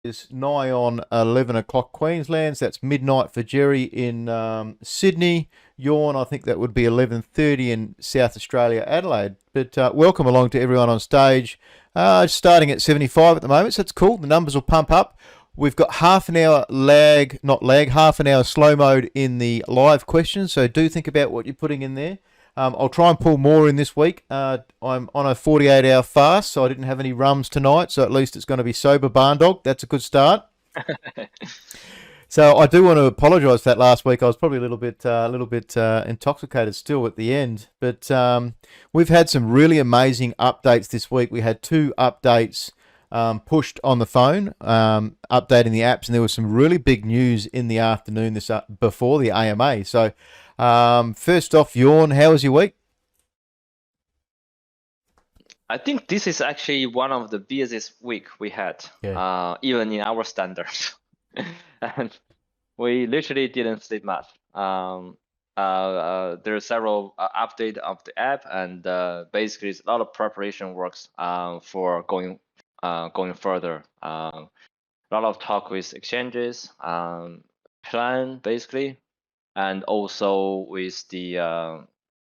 It's nigh on 11 o'clock Queensland. So that's midnight for Jerry in Sydney. Yawn, I think that would be 11:30 in South Australia, Adelaide. But welcome along to everyone on stage. Starting at 75 at the moment, so it's cool. The numbers will pump up. We've got half an hour half an hour slow mode in the live questions. So do think about what you're putting in there. I'll try and pull more in this week. I'm on a 48-hour fast, so I didn't have any rums tonight. So at least it's going to be sober barndog. That's a good start. So I do want to apologise for that last week. I was probably a little bit intoxicated still at the end. But we've had some really amazing updates this week. We had 2 updates pushed on the phone, updating the apps, and there was some really big news in the afternoon before the AMA. So first off, Yawn, how was your week? I think this is actually one of the busiest week we had, even in our standards. And we literally didn't sleep much. There are several updates of the app, and basically it's a lot of preparation works for going further. A lot of talk with exchanges, plan basically, and also with the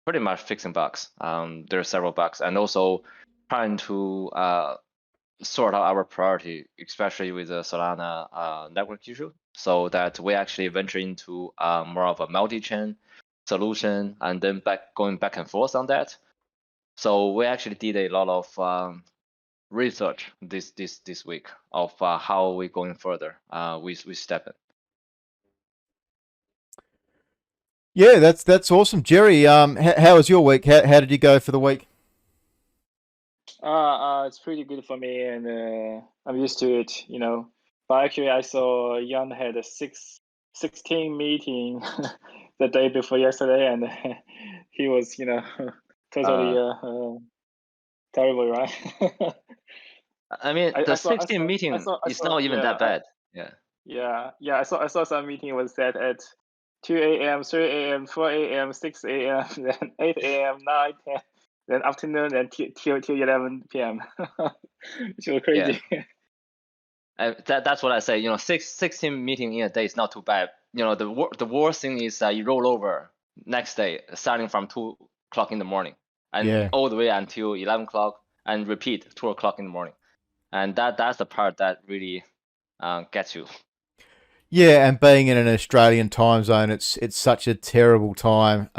pretty much fixing bugs. There are several bugs, and also trying to sort out our priority, especially with the Solana network issue, so that we actually venture into more of a multi-chain solution, and then going back and forth on that. So we actually did a lot of research this week of how we're going further with STEPN. Yeah, that's awesome, Jerry. How was your week? How did you go for the week? It's pretty good for me, and I'm used to it, But actually, I saw Jan had a 16 meeting the day before yesterday, and he was, totally terrible, right? I mean, the 16 meeting is not even that bad. Yeah. I saw some meeting was set at 2 a.m., 3 a.m., 4 a.m., 6 a.m., then 8 a.m., 9, 10, then afternoon, and till 11 p.m. Which was crazy. Yeah. That's what I say. 16 meeting in a day is not too bad. The worst thing is that you roll over next day, starting from 2 o'clock in the morning, and all the way until 11 o'clock, and repeat 2 o'clock in the morning, and that's the part that really gets you. Yeah, and being in an Australian time zone, it's such a terrible time.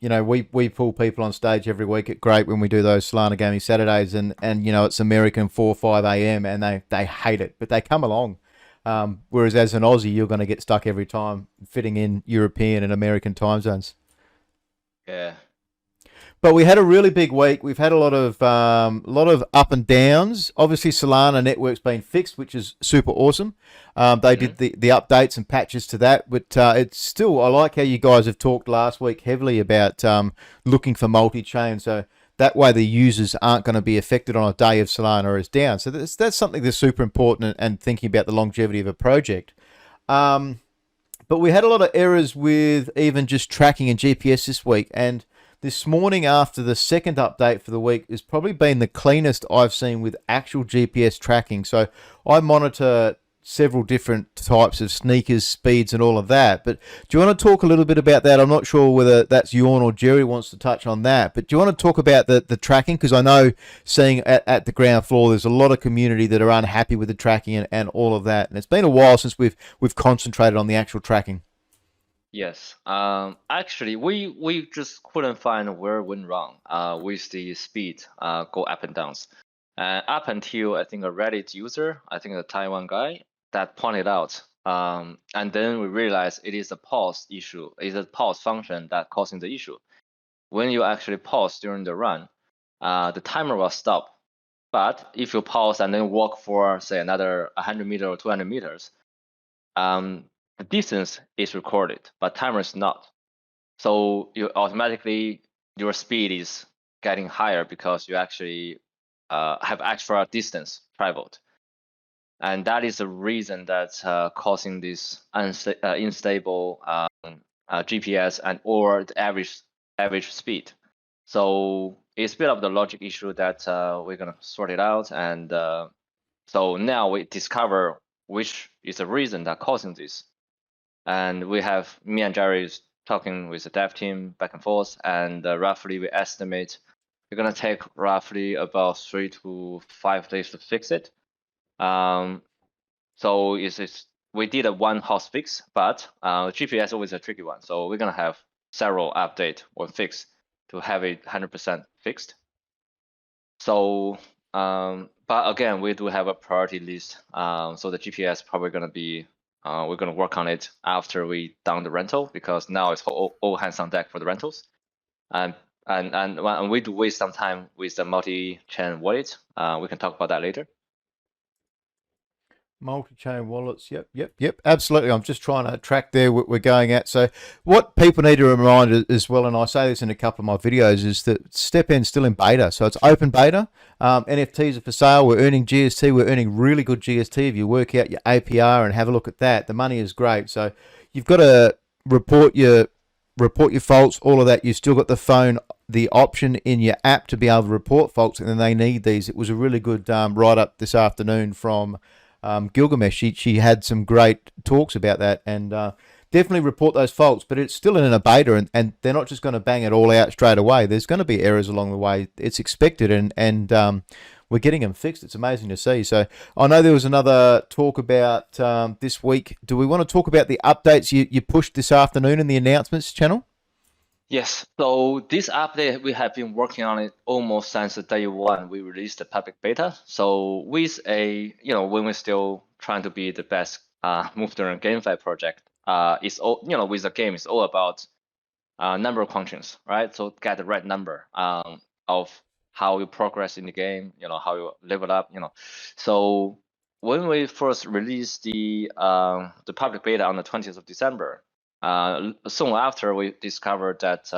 We pull people on stage every week at Grape when we do those Solana Gaming Saturdays, and it's American 4 5 a.m. and they hate it, but they come along. Whereas as an Aussie, you're going to get stuck every time fitting in European and American time zones. Yeah. But we had a really big week. We've had a lot of up and downs. Obviously, Solana network's been fixed, which is super awesome. They did the updates and patches to that, but it's still. I like how you guys have talked last week heavily about looking for multi-chain, so that way the users aren't going to be affected on a day of Solana is down. So that's something that's super important, and thinking about the longevity of a project. But we had a lot of errors with even just tracking and GPS this week, and this morning, after the second update for the week, has probably been the cleanest I've seen with actual GPS tracking. So I monitor several different types of sneakers, speeds, and all of that. But do you want to talk a little bit about that? I'm not sure whether that's Yawn or Jerry wants to touch on that. But do you want to talk about the tracking? Because I know seeing at the ground floor, there's a lot of community that are unhappy with the tracking and all of that. And it's been a while since we've concentrated on the actual tracking. Yes. Actually, we just couldn't find where it went wrong with the speed go up and downs. Up until I think a Reddit user, I think a Taiwan guy, that pointed out. And then we realized it is a pause issue. It's a pause function that causing the issue. When you actually pause during the run, the timer will stop. But if you pause and then walk for say another 100 meters or 200 meters, the distance is recorded, but timer is not. So you automatically, your speed is getting higher because you actually have extra distance traveled. And that is the reason that's causing this unstable GPS and or the average speed. So it's a bit of the logic issue that we're gonna sort it out. And so now we discover which is the reason that causing this. And me and Jerry is talking with the dev team back and forth, and roughly we estimate it's gonna take roughly about 3 to 5 days to fix it. So we did a one house fix, but GPS is always a tricky one. So we're gonna have several update or fix to have it 100% fixed. So, but again, we do have a priority list. So the GPS probably gonna be, we're gonna work on it after we done the rental, because now it's all hands on deck for the rentals. And we do waste some time with the multi-chain wallet. We can talk about that later. Multi-chain wallets, yep, absolutely. I'm just trying to track there what we're going at. So what people need to remind as well, and I say this in a couple of my videos, is that STEPN is still in beta. So it's open beta. NFTs are for sale. We're earning GST. We're earning really good GST. If you work out your APR and have a look at that, the money is great. So you've got to report your faults, all of that. You've still got the option in your app to be able to report faults, and then they need these. It was a really good write-up this afternoon from Gilgamesh. She had some great talks about that, and definitely report those faults, but it's still in a beta, and they're not just going to bang it all out straight away. There's going to be errors along the way. It's expected, and we're getting them fixed. It's amazing to see. So I know there was another talk about this week. Do we want to talk about the updates you pushed this afternoon in the announcements channel? Yes, so this update, we have been working on it almost since the day one we released the public beta. So with when we're still trying to be the best move-to-earn GameFi project, it's all, with the game, it's all about number of functions, right? So get the right number of how you progress in the game, how you level up, So when we first released the public beta on the 20th of December, soon after we discovered that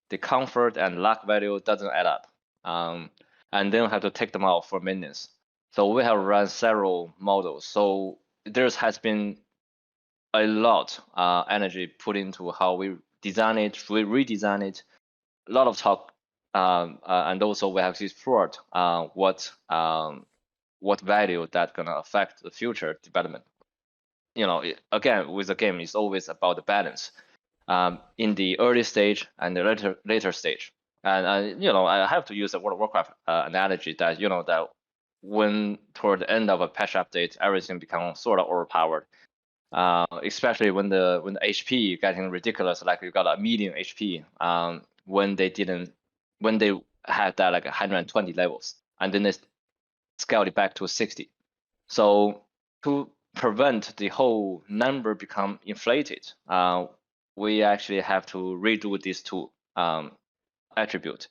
the comfort and luck value doesn't add up, and then we have to take them out for maintenance. So we have run several models. So there has been a lot energy put into how we design it, we redesign it, a lot of talk, and also we have explored what value that's gonna affect the future development. Again, with the game, it's always about the balance in the early stage and the later stage. And I have to use the World of Warcraft analogy that that when toward the end of a patch update, everything becomes sort of overpowered. Especially when the HP getting ridiculous, like you got a medium HP when they had that like 120 levels, and then they scaled it back to 60. So to prevent the whole number become inflated, we actually have to redo these two attributes.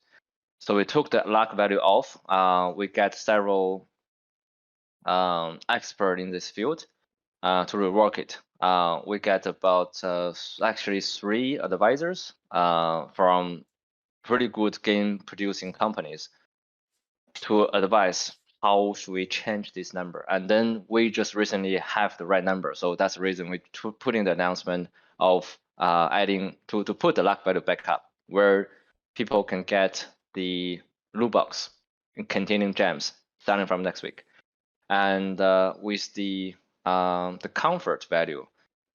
So we took the luck value off. We get several experts in this field to rework it. We get about actually 3 advisors from pretty good game producing companies to advise how should we change this number. And then we just recently have the right number. So that's the reason we put in the announcement of adding to put the luck value back up, where people can get the loot box containing gems starting from next week. And with the comfort value,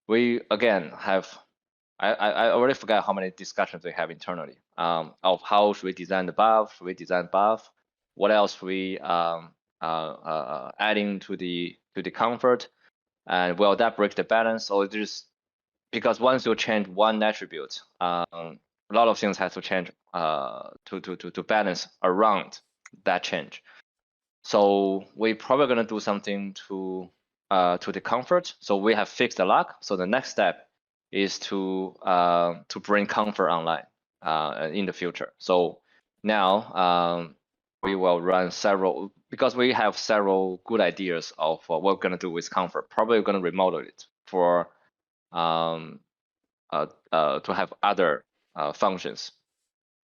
we again have, I already forgot how many discussions we have internally of how should we design the buff, should we design buff, what else we adding to the comfort, and will that break the balance? Or just because once you change one attribute, a lot of things have to change to balance around that change. So we're probably gonna do something to the comfort. So we have fixed the luck. So the next step is to bring comfort online in the future. So now we will run several, because we have several good ideas of what we're gonna do with comfort. Probably we're gonna remodel it for to have other functions.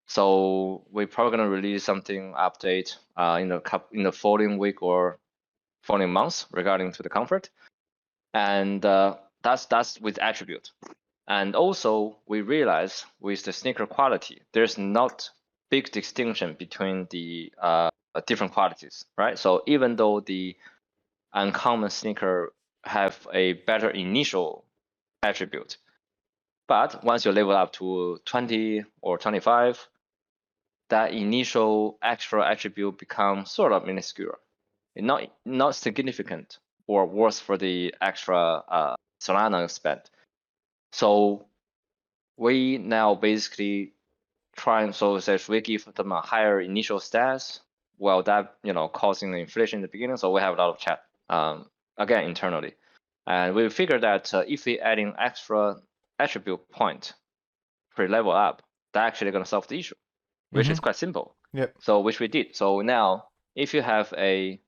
So we're probably gonna release something update in the following week or following months regarding to the comfort, and that's with attribute. And also we realize with the sneaker quality, there's not big distinction between the different qualities, right? So even though the uncommon sneaker have a better initial attribute. But once you level up to 20 or 25, that initial extra attribute becomes sort of minuscule, not significant or worse for the extra Solana spent. So we now basically trying, so if we give them a higher initial stats, well, that causing the inflation in the beginning. So we have a lot of chat again internally, and we figured that if we adding extra attribute point pre-level up, that actually going to solve the issue, which is quite simple. Yep. So which we did. So now if you have a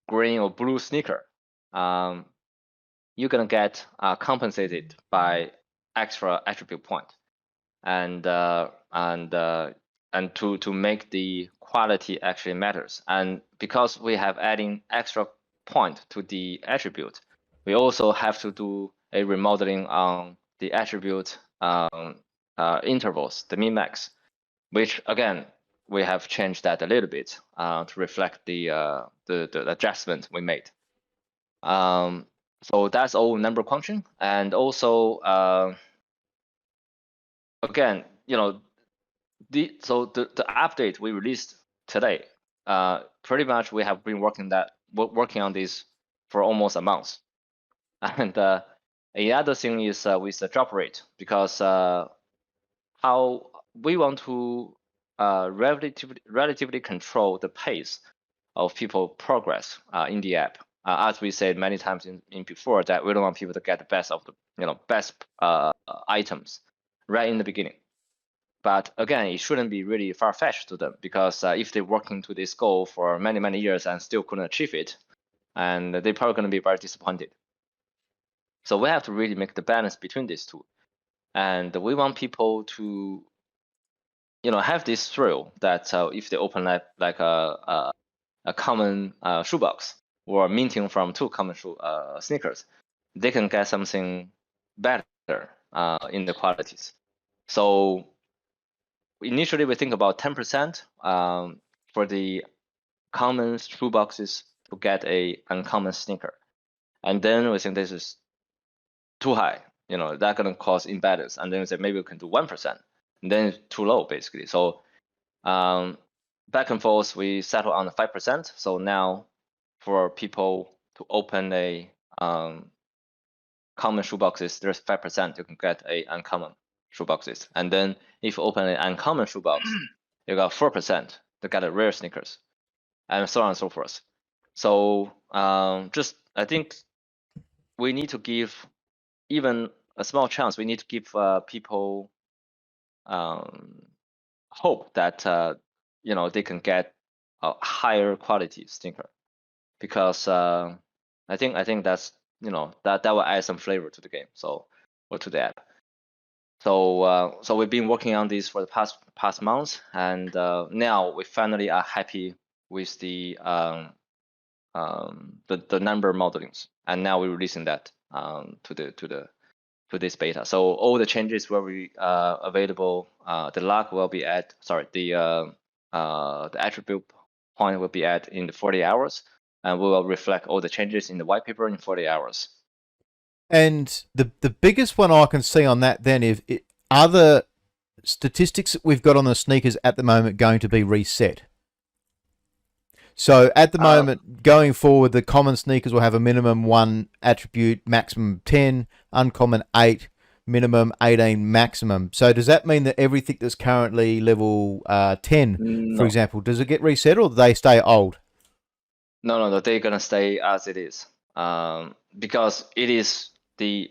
green or blue sneaker, you're gonna get compensated by extra attribute point, and to make the quality actually matters. And because we have adding extra point to the attribute, we also have to do a remodeling on the attribute intervals, the min max, which again we have changed that a little bit to reflect the adjustment we made. So that's all number crunching, and also again, the update we released today, pretty much we have been working on this for almost a month. And the other thing is with the drop rate, because how we want to relatively control the pace of people progress in the app. As we said many times in before, that we don't want people to get the best of the best items right in the beginning. But again, it shouldn't be really far-fetched to them, because if they're working to this goal for many years and still couldn't achieve it, and they're probably going to be very disappointed. So we have to really make the balance between these two, and we want people to have this thrill that if they open like a common shoebox, or minting from 2 common sneakers, they can get something better in the qualities. So initially we think about 10% for the common shoeboxes to get a uncommon sneaker, and then we think this is too high, that's going to cause imbalance, and then we say maybe we can do 1%, and then it's too low basically. So back and forth we settle on the 5%. So now for people to open a common shoeboxes, there's 5% you can get a uncommon shoeboxes, and then if you open an uncommon shoebox, you got 4% to get a rare sneakers, and so on and so forth. So just I think we need to give even a small chance. We need to give people hope that they can get a higher quality sneaker, because I think that's that will add some flavor to the game, or to the app. So we've been working on this for the past months, and now we finally are happy with the number modelings, and now we're releasing that to this beta. So all the changes will be available. The log will be the attribute point will be added in the 40 hours, and we will reflect all the changes in the white paper in 40 hours. And the biggest one I can see on that then is, are the statistics that we've got on the sneakers at the moment going to be reset? So at the moment, going forward, the common sneakers will have a minimum 1 attribute, maximum 10, uncommon 8, minimum 18, maximum. So does that mean that everything that's currently level 10, for example, does it get reset, or do they stay old? No, they're going to stay as it is, because it is the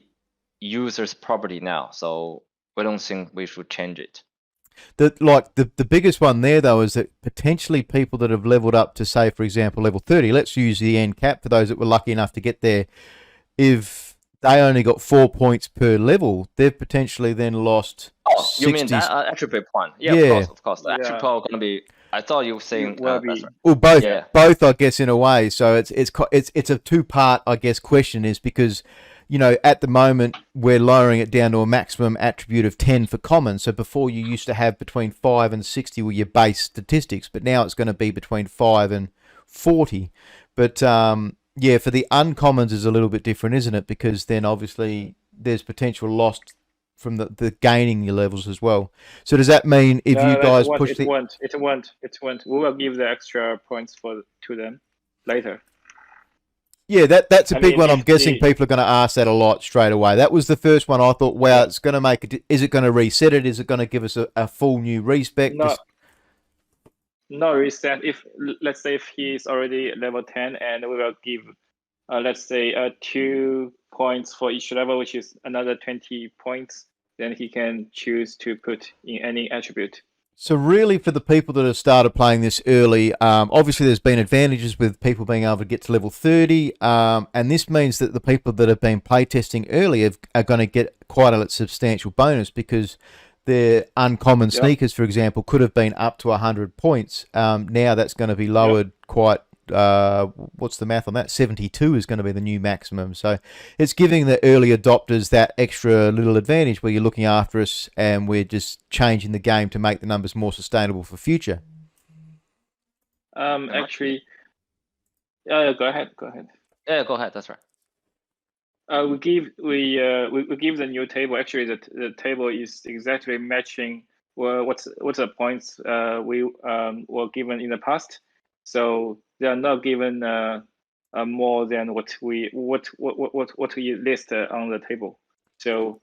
user's property now. So we don't think we should change it. The biggest one there, though, is that potentially people that have leveled up to, say, for example, level 30, let's use the end cap for those that were lucky enough to get there. If they only got 4 points per level, they've potentially then lost. Oh, 60... you mean that attribute point? Yeah, of course. The attribute point going to be. I thought you were saying. Well, both, I guess, in a way. So it's a 2-part, I guess, question, is because, at the moment we're lowering it down to a maximum attribute of 10 for common. So before you used to have between 5 and 60 were your base statistics, but now it's going to be between 5 and 40. But Yeah, for the uncommons is a little bit different, isn't it? Because then obviously there's potential lost from the gaining your levels as well. So does that mean if you guys push it won't. We will give the extra points to them later. Yeah, that's a big one. I'm guessing the, people are going to ask that a lot straight away. That was the first one I thought, wow, it's going to make is it going to reset it? Is it going to give us a full new respec? No reset. If let's say if he's already level 10 and we will give let's say 2 points for each level, which is another 20 points, then he can choose to put in any attribute. So really, for the people that have started playing this early, obviously there's been advantages with people being able to get to level 30, and this means that the people that have been playtesting early are going to get quite a substantial bonus because their uncommon sneakers, for example, could have been up to 100 points. Now that's going to be lowered quite. What's the math on that? 72 is going to be the new maximum. So it's giving the early adopters that extra little advantage where you're looking after us and we're just changing the game to make the numbers more sustainable for future. Actually, go ahead. Yeah, go ahead. That's right. We give the new table. Actually, the table is exactly matching what's the points we were given in the past. So they are not given more than what we list on the table. So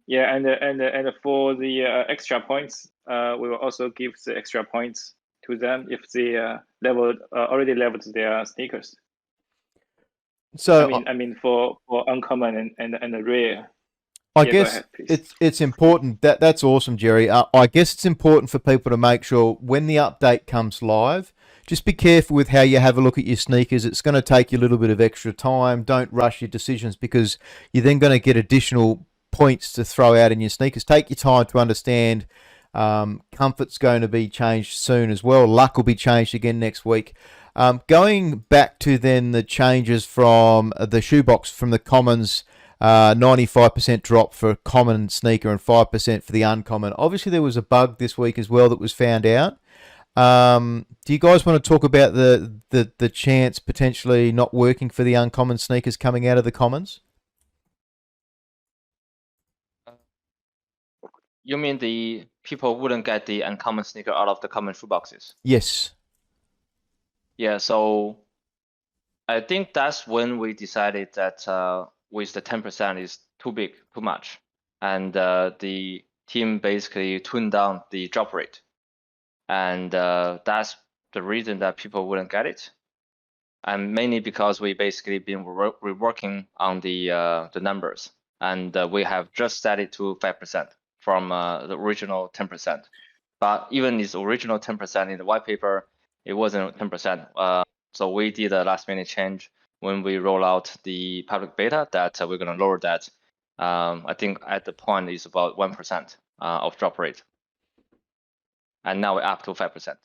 yeah, and for the extra points, we will also give the extra points to them if they already leveled their sneakers. So I mean for uncommon and rare. I guess it's important that's awesome, Jerry. I guess it's important for people to make sure when the update comes live, just be careful with how you have a look at your sneakers. It's going to take you a little bit of extra time. Don't rush your decisions because you're then going to get additional points to throw out in your sneakers. Take your time to understand. Comfort's going to be changed soon as well. Luck will be changed again next week. Going back to then the changes from the shoebox from the commons. 95% drop for a common sneaker and 5% for the uncommon. Obviously, there was a bug this week as well that was found out. Do you guys want to talk about the chance potentially not working for the uncommon sneakers coming out of the commons? You mean the people wouldn't get the uncommon sneaker out of the common shoeboxes? Yes. Yeah, so I think that's when we decided that with the 10% is too big, too much. And the team basically tuned down the drop rate. And that's the reason that people wouldn't get it. And mainly because we basically been reworking on the numbers. And we have just set it to 5% from the original 10%. But even this original 10% in the white paper, it wasn't 10%. So we did a last minute change when we roll out the public beta that we're going to lower that. I think at the point is about 1% of drop rate. And now we're up to 5%.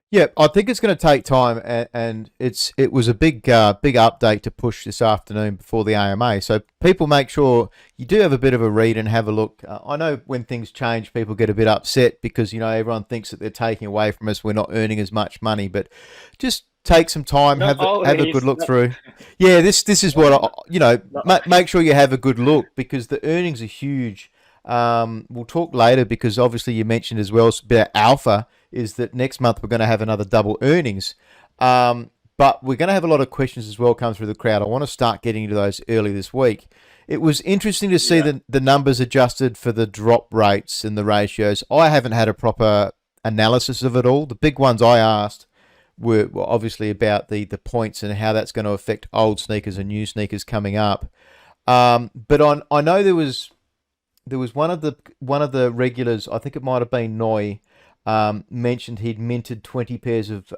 Yeah, I think it's going to take time, and it was a big update to push this afternoon before the AMA. So people make sure you do have a bit of a read and have a look. I know when things change, people get a bit upset because everyone thinks that they're taking away from us. We're not earning as much money, but just take some time, have a good look through. Yeah, this is what make sure you have a good look because the earnings are huge. We'll talk later because obviously you mentioned as well about alpha is that next month we're going to have another double earnings. But we're going to have a lot of questions as well come through the crowd. I want to start getting into those early this week. It was interesting to see the numbers adjusted for the drop rates and the ratios. I haven't had a proper analysis of it all. The big ones I asked were obviously about the points and how that's going to affect old sneakers and new sneakers coming up. But I know there was one of the regulars, I think it might have been Noi, mentioned he'd minted 20 pairs of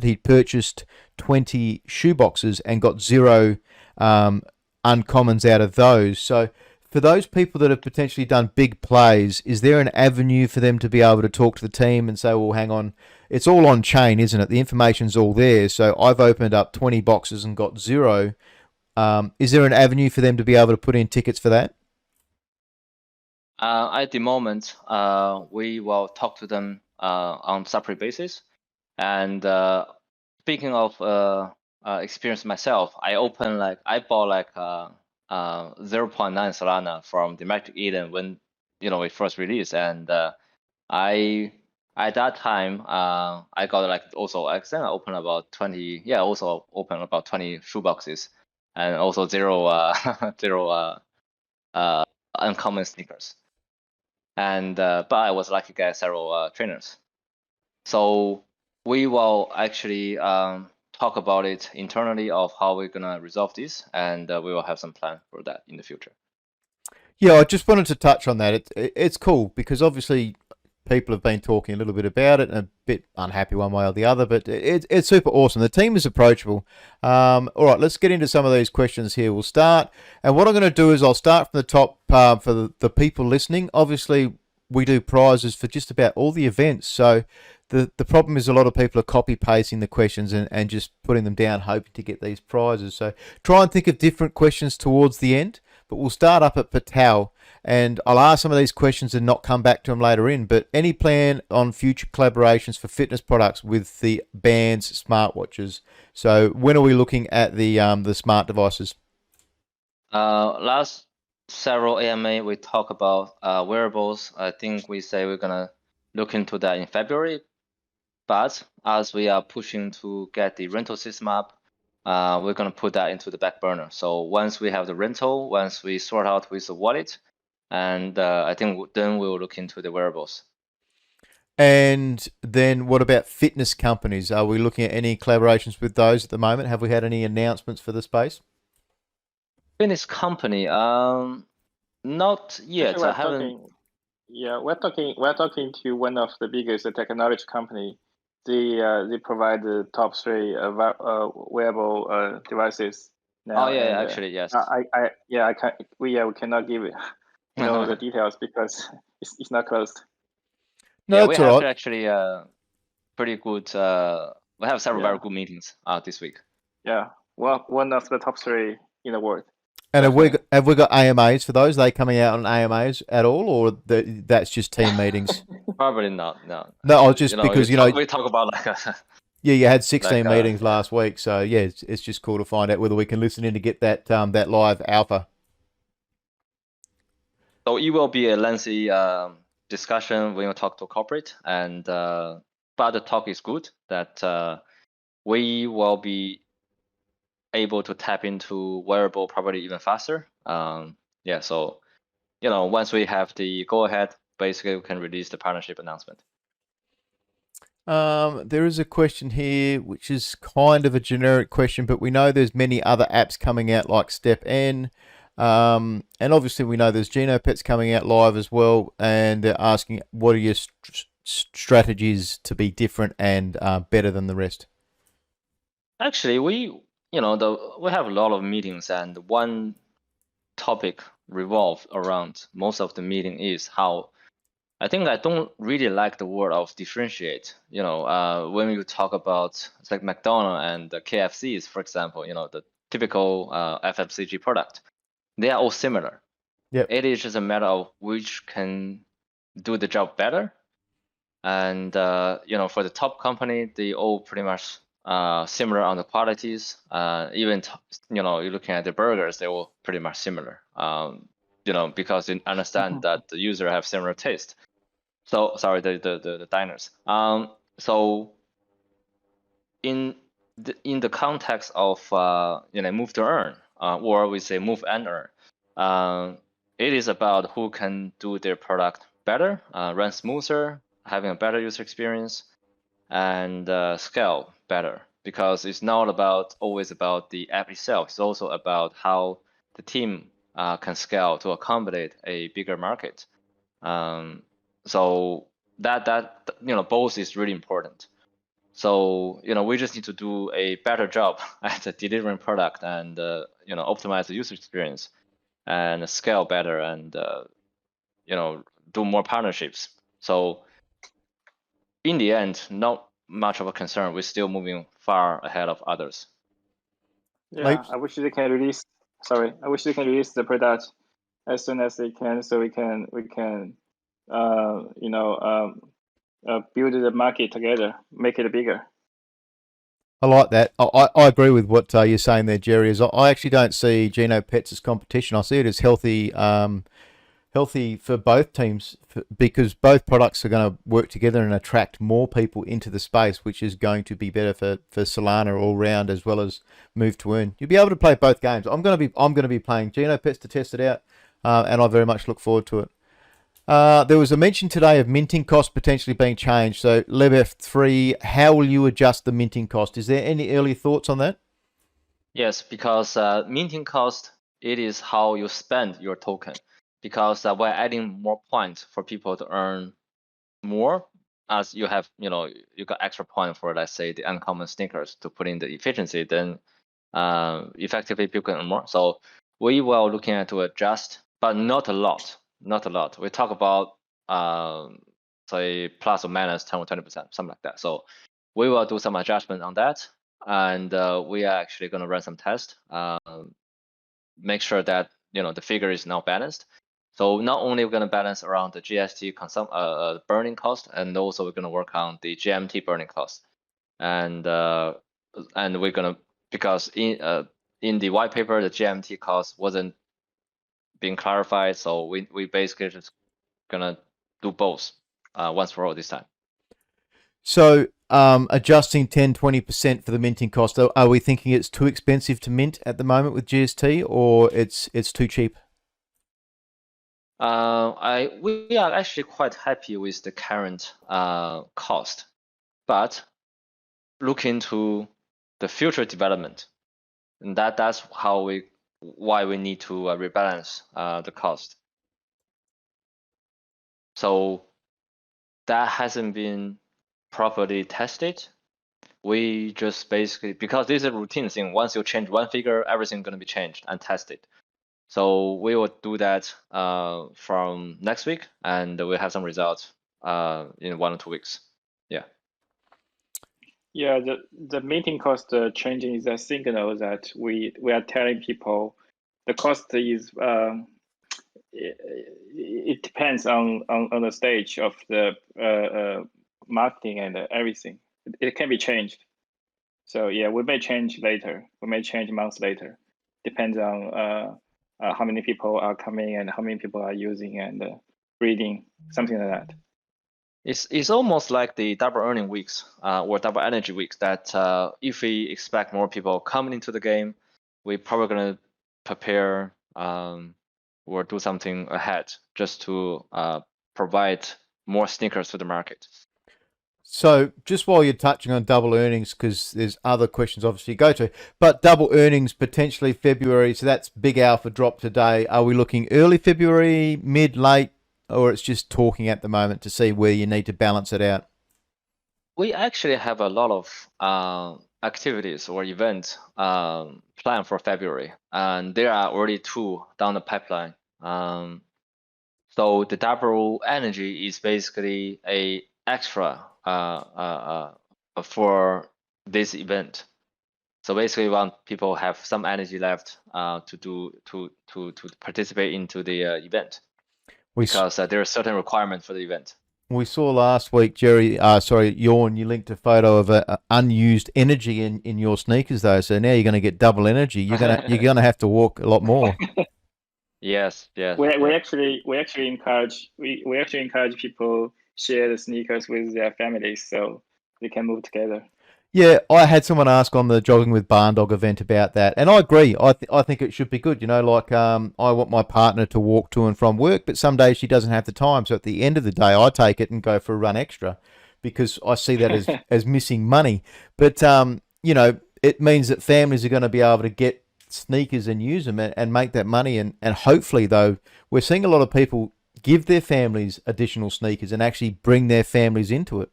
he'd purchased 20 shoeboxes and got 0 uncommons out of those. So for those people that have potentially done big plays, is there an avenue for them to be able to talk to the team and say, well, hang on, it's all on chain, isn't it? The information's all there. So I've opened up 20 boxes and got 0. Is there an avenue for them to be able to put in tickets for that? At the moment, we will talk to them on separate basis, and speaking of experience myself, I bought like 0.9 Solana from the Magic Eden when it first released, and I at that time I got like also I opened about 20 also opened about 20 shoeboxes, and also zero zero uncommon sneakers, and but I was lucky to get several trainers. So we will actually talk about it internally of how we're gonna resolve this, and we will have some plan for that in the future. Yeah, I just wanted to touch on that. It's cool because obviously people have been talking a little bit about it and a bit unhappy one way or the other, but it's super awesome. The team is approachable. All right, let's get into some of these questions here. We'll start, and what I'm going to do is I'll start from the top for the people listening. Obviously, we do prizes for just about all the events, so the problem is a lot of people are copy pasting the questions and just putting them down hoping to get these prizes. So try and think of different questions towards the end, but we'll start up at Patel, and I'll ask some of these questions and not come back to them later in. But any plan on future collaborations for fitness products with the band's smartwatches? So when are we looking at the smart devices? Last several AMA we talk about wearables. I think we say we're gonna look into that in February, but as we are pushing to get the rental system up, we're gonna put that into the back burner. So once we have the rental, once we sort out with the wallet, and I think then we'll look into the wearables. And then what about fitness companies? Are we looking at any collaborations with those at the moment? Have we had any announcements for the space? Fitness company, not yet. Actually, I haven't. we're talking to one of the biggest technology company. They provide the top three wearable devices now. Oh yeah, and, actually yes. I can we cannot give it the details because it's not closed. No, Yeah, that's we all have right. actually pretty good. We have several very good meetings this week. Yeah, well, one of the top three in the world. And have we got AMAs for those? Are they coming out on AMAs at all, or that's just team meetings? Probably not. No. No, just because we talk about like yeah, you had 16 like, meetings last week, so yeah, it's just cool to find out whether we can listen in to get that that live alpha. So it will be a lengthy discussion when you talk to corporate, and but the talk is good that we will be able to tap into wearable probably even faster. Yeah, so once we have the go ahead, basically we can release the partnership announcement. There is a question here which is kind of a generic question, but we know there's many other apps coming out like STEPN. And obviously we know there's Genopets coming out live as well, and they're asking what are your strategies to be different and better than the rest. Actually, we have a lot of meetings, and one topic revolved around most of the meeting is how I think I don't really like the word of differentiate. When you talk about it's like McDonald's and the KFCs, for example, the typical FMCG product, they are all similar. Yep. It is just a matter of which can do the job better. And for the top company, they all pretty much similar on the qualities. Even you're looking at the burgers, they all pretty much similar. Because you understand that the user have similar taste. So sorry, the diners. So in the context of move to earn, or we say move and earn, it is about who can do their product better, run smoother, having a better user experience, and scale better. Because it's not always about the app itself. It's also about how the team can scale to accommodate a bigger market. So that both is really important. So we just need to do a better job at delivering product and optimize the user experience and scale better and do more partnerships. So in the end, not much of a concern. We're still moving far ahead of others. Yeah, I wish they can release. Sorry, I wish they can release the product as soon as they can, so we can build the market together, make it bigger. I like that. I agree with what you're saying there, Jerry. Is I actually don't see Geno Pets as competition. I see it as healthy, healthy for both teams because both products are going to work together and attract more people into the space, which is going to be better for Solana all round as well as Move to Earn. You'll be able to play both games. I'm going to be playing Geno Pets to test it out, and I very much look forward to it. There was a mention today of minting cost potentially being changed. So LebF3, how will you adjust the minting cost? Is there any early thoughts on that? Yes, because minting cost, it is how you spend your token. Because we're adding more points for people to earn more, as you have, you got extra point for, let's say, the uncommon sneakers to put in the efficiency, then effectively people can earn more. So we were looking at to adjust, but not a lot. Not a lot. We talk about say plus or minus 10 or 20%, something like that. So we will do some adjustment on that, and we are actually going to run some tests, make sure that the figure is now balanced. So not only we're going to balance around the GST burning cost, and also we're going to work on the GMT burning cost, and we're going to, because in the white paper the GMT cost wasn't being clarified, so we basically just gonna do both once for all this time. So adjusting 10-20% for the minting cost, are we thinking it's too expensive to mint at the moment with GST, or it's too cheap? We are actually quite happy with the current cost, but look into the future development, and that's why we need to rebalance the cost. So that hasn't been properly tested. We just basically, because this is a routine thing, once you change one figure, everything's going to be changed and tested. So we will do that from next week, and we'll have some results in 1 or 2 weeks. Yeah. Yeah, the minting cost changing is a signal that we are telling people the cost is it depends on the stage of the marketing and everything. It can be changed. So yeah, we may change later. We may change months later. Depends on how many people are coming and how many people are using and reading, something like that. It's almost like the double earning weeks or double energy weeks, that if we expect more people coming into the game, we're probably going to prepare or do something ahead just to provide more sneakers to the market. So just while you're touching on double earnings, because there's other questions obviously go to, but double earnings potentially February, so that's big alpha drop today. Are we looking early February, mid, late, or it's just talking at the moment to see where you need to balance it out? We actually have a lot of activities or events planned for February, and there are already 2 down the pipeline. So the double energy is basically a extra for this event. So basically, we want people have some energy left to participate into the event, because there are certain requirements for the event. We saw last week, Jerry, Yawn, you linked a photo of unused energy in your sneakers, though. So now you're going to get double energy. You're going to have to walk a lot more. Yes. We actually encourage people share the sneakers with their families so they can move together. Yeah, I had someone ask on the Jogging with Barndog event about that, and I agree. I think it should be good. Like I want my partner to walk to and from work, but some days she doesn't have the time. So at the end of the day, I take it and go for a run extra, because I see that as missing money. But it means that families are going to be able to get sneakers and use them and make that money. And hopefully, though, we're seeing a lot of people give their families additional sneakers and actually bring their families into it.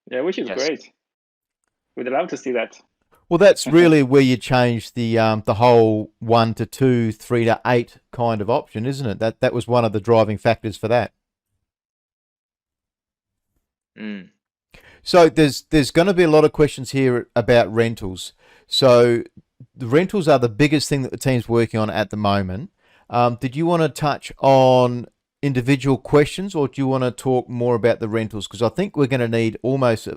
Yeah, which is great. We'd love to see that. Well, that's really where you change the whole 1 to 2, 3 to 8 kind of option, isn't it? That was one of the driving factors for that. So there's going to be a lot of questions here about rentals. So the rentals are the biggest thing that the team's working on at the moment. Did you want to touch on individual questions, or do you want to talk more about the rentals? Because I think we're going to need almost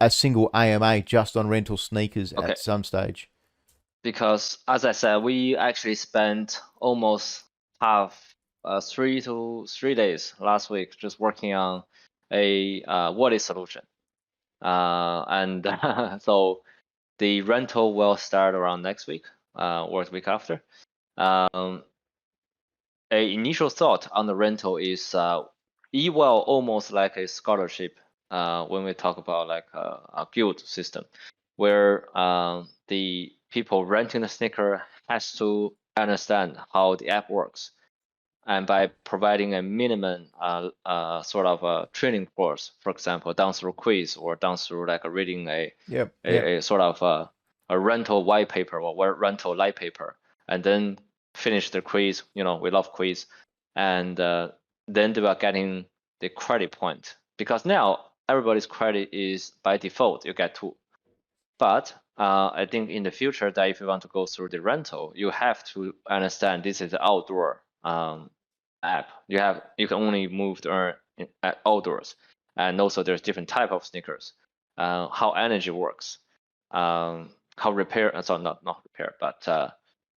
a single AMA just on rental sneakers at some stage. Because as I said, we actually spent almost half 3 to 3 days last week just working on a wallet solution, and so the rental will start around next week or the week after. A initial thought on the rental is eval almost like a scholarship when we talk about like a guild system, where the people renting the sneaker has to understand how the app works, and by providing a minimum sort of a training course, for example, down through quiz or down through like reading a sort of a rental white paper or rental light paper, and then finish the quiz. You know, we love quiz, and then they are getting the credit point, because now everybody's credit is by default you get 2. But I think in the future that if you want to go through the rental, you have to understand this is an outdoor app. You can only move to earn outdoors, and also there's different type of sneakers, how energy works, how repair, sorry, not repair, but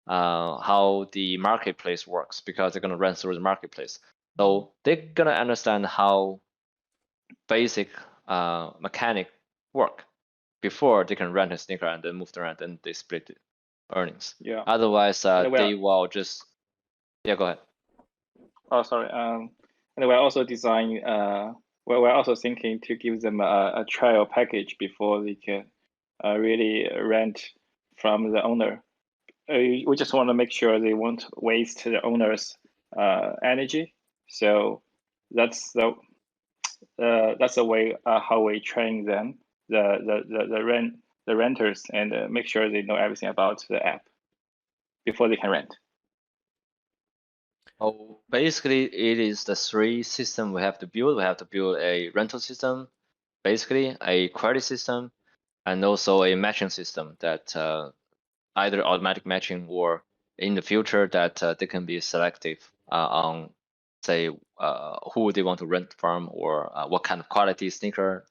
how the marketplace works, because they're gonna run through the marketplace. So they're gonna understand how basic mechanic work before they can rent a sneaker and then move around and they split the earnings. Yeah. Otherwise, they will just go ahead. Oh, sorry. And we're also designing. We're also thinking to give them a trial package before they can really rent from the owner. We just want to make sure they won't waste the owner's energy. So that's the way how we train them, the renters, and make sure they know everything about the app before they can rent. Oh, basically, it is the 3 system we have to build. We have to build a rental system, basically a credit system, and also a matching system that either automatic matching or in the future that they can be selective on, say, who they want to rent from, or what kind of quality sneaker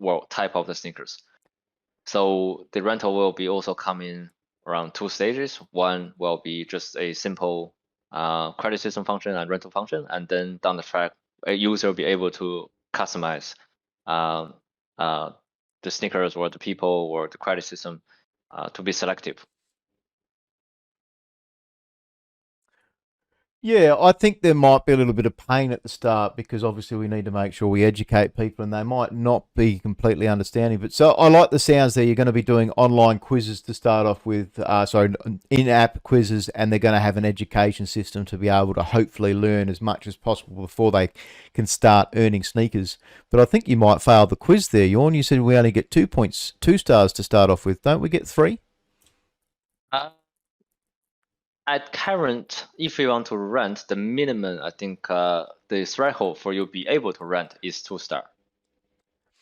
or type of the sneakers. So the rental will be also coming around 2 stages. One will be just a simple credit system function and rental function, and then down the track, a user will be able to customize the sneakers or the people or the credit system to be selective. Yeah, I think there might be a little bit of pain at the start, because obviously we need to make sure we educate people, and they might not be completely understanding. But so I like the sounds there. You're going to be doing online quizzes to start off with, in-app quizzes, and they're going to have an education system to be able to hopefully learn as much as possible before they can start earning sneakers. But I think you might fail the quiz there, Jorn. You said we only get 2 points, 2 stars to start off with. Don't we get 3? At current, if you want to rent, the minimum, I think the threshold for you be able to rent is 2 star.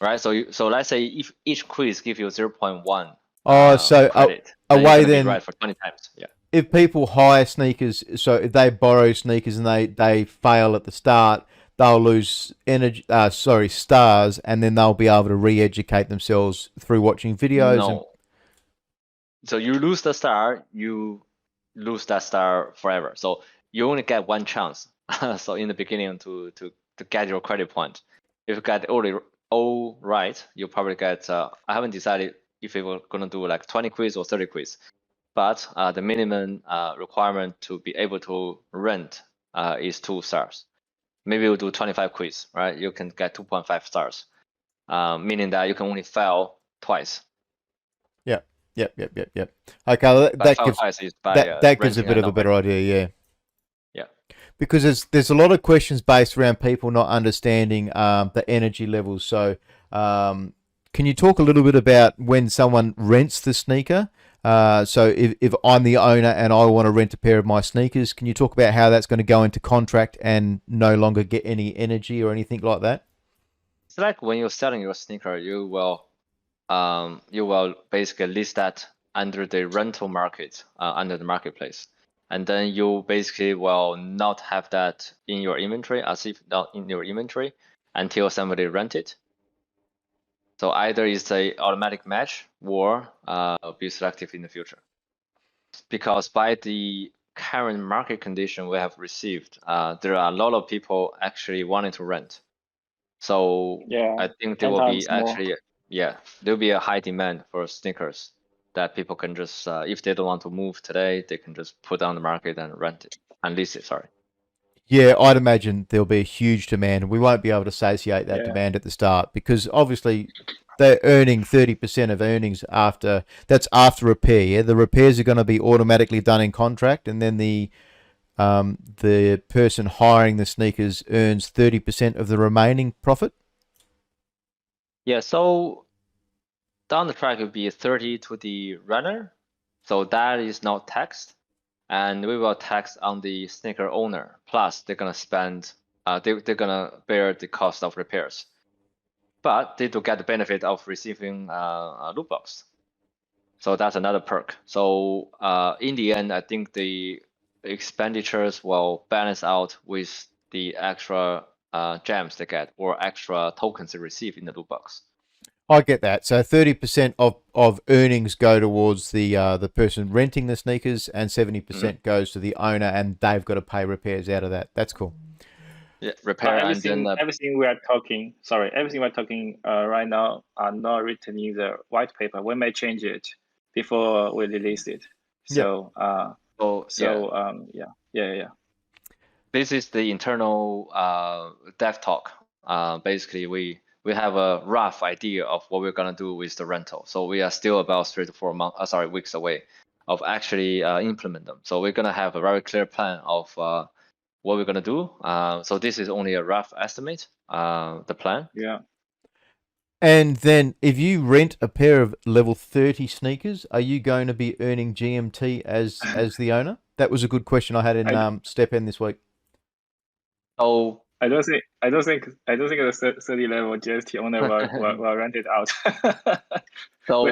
Right? So let's say if each quiz give you 0.1 credit, away then right for 20 times. Yeah. If people hire sneakers, so if they borrow sneakers and they fail at the start, they'll lose stars, and then they'll be able to re-educate themselves through watching videos. No. So you lose the star, you lose that star forever. So you only get 1 chance. So in the beginning to get your credit point. If you get all right, you probably get. I haven't decided if we were gonna do like 20 quiz or 30 quiz, but the minimum requirement to be able to rent is 2 stars. Maybe we'll do 25 quiz, right? You can get 2.5 stars, meaning that you can only fail twice. Yep. Okay, that gives a bit of a better idea, yeah. Because there's a lot of questions based around people not understanding the energy levels. So, can you talk a little bit about when someone rents the sneaker? So if I'm the owner and I want to rent a pair of my sneakers, can you talk about how that's going to go into contract and no longer get any energy or anything like that? It's like when you're selling your sneaker, you will basically list that under the rental market, under the marketplace. and then you basically will not have that in your inventory, as if not in your inventory, until somebody rent it. So either it's a automatic match or be selective in the future. Because by the current market condition we have received, there are a lot of people actually wanting to rent. So Yeah, I think there 10 will be times more. actually, there'll be a high demand for sneakers that people can just, if they don't want to move today, they can just put on the market and rent it, and lease it, sorry. Yeah, I'd imagine there'll be a huge demand. We won't be able to satiate that Yeah. demand at the start because obviously they're earning 30% of earnings after repair. Yeah, the repairs are going to be automatically done in contract, and then the person hiring the sneakers earns 30% of the remaining profit. Yeah, so down the track it would be 30 to the runner, so that is not taxed, and we will tax on the sneaker owner. Plus, they're gonna spend, they're gonna bear the cost of repairs, but they do get the benefit of receiving a loot box. So that's another perk. So in the end, I think the expenditures will balance out with the extra gems they get or extra tokens they receive in the loot box. I get that. So 30% of earnings go towards the person renting the sneakers, and 70% goes to the owner, and they've got to pay repairs out of that. That's cool. Yeah, repair and then everything we are talking. Sorry, everything we're talking right now are not written in the white paper. We may change it before we release it. So yeah. This is the internal dev talk. Basically, we have a rough idea of what we're gonna do with the rental. So we are still about 3 to 4 weeks away of actually implement them. So we're gonna have a very clear plan of what we're gonna do. So this is only a rough estimate, the plan. Yeah. And then if you rent a pair of level 30 sneakers, are you going to be earning GMT as the owner? That was a good question I had in STEPN this week. Oh, I don't think the 30 level GST owner will rent it out. So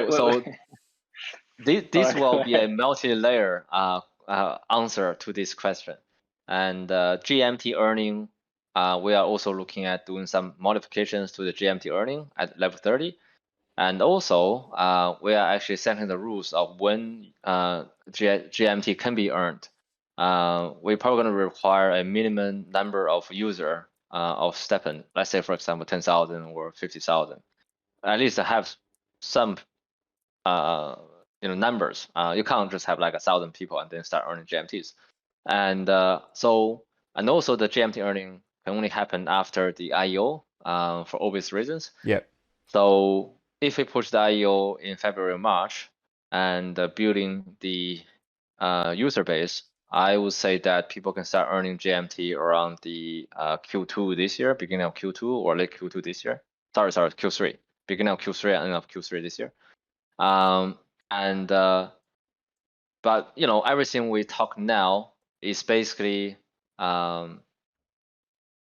this will be a multi-layer answer to this question. And GMT earning, we are also looking at doing some modifications to the GMT earning at level 30. And also, we are actually setting the rules of when GMT can be earned. We're probably going to require a minimum number of user of STEPN. Let's say, for example, 10,000 or 50,000. At least have some numbers. You can't just have like 1,000 people and then start earning GMTs. And and also the GMT earning can only happen after the IEO for obvious reasons. Yep. So if we push the IEO in February or March and building the user base, I would say that people can start earning GMT around the Q2 this year, beginning of Q2 or late Q2 this year. Sorry, Q3, beginning of Q3 and end of Q3 this year. But everything we talk now is basically in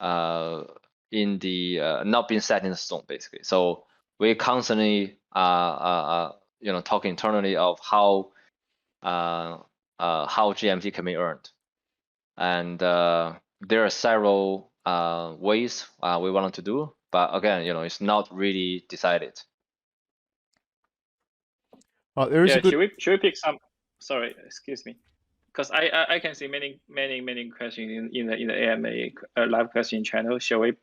the not being set in stone, basically. So we constantly talk internally of how GMT can be earned, and there are several ways we wanted to do, but again, it's not really decided. There is a good... Should we pick some? Sorry, excuse me, because I can see many questions in the AMA live question channel. Shall we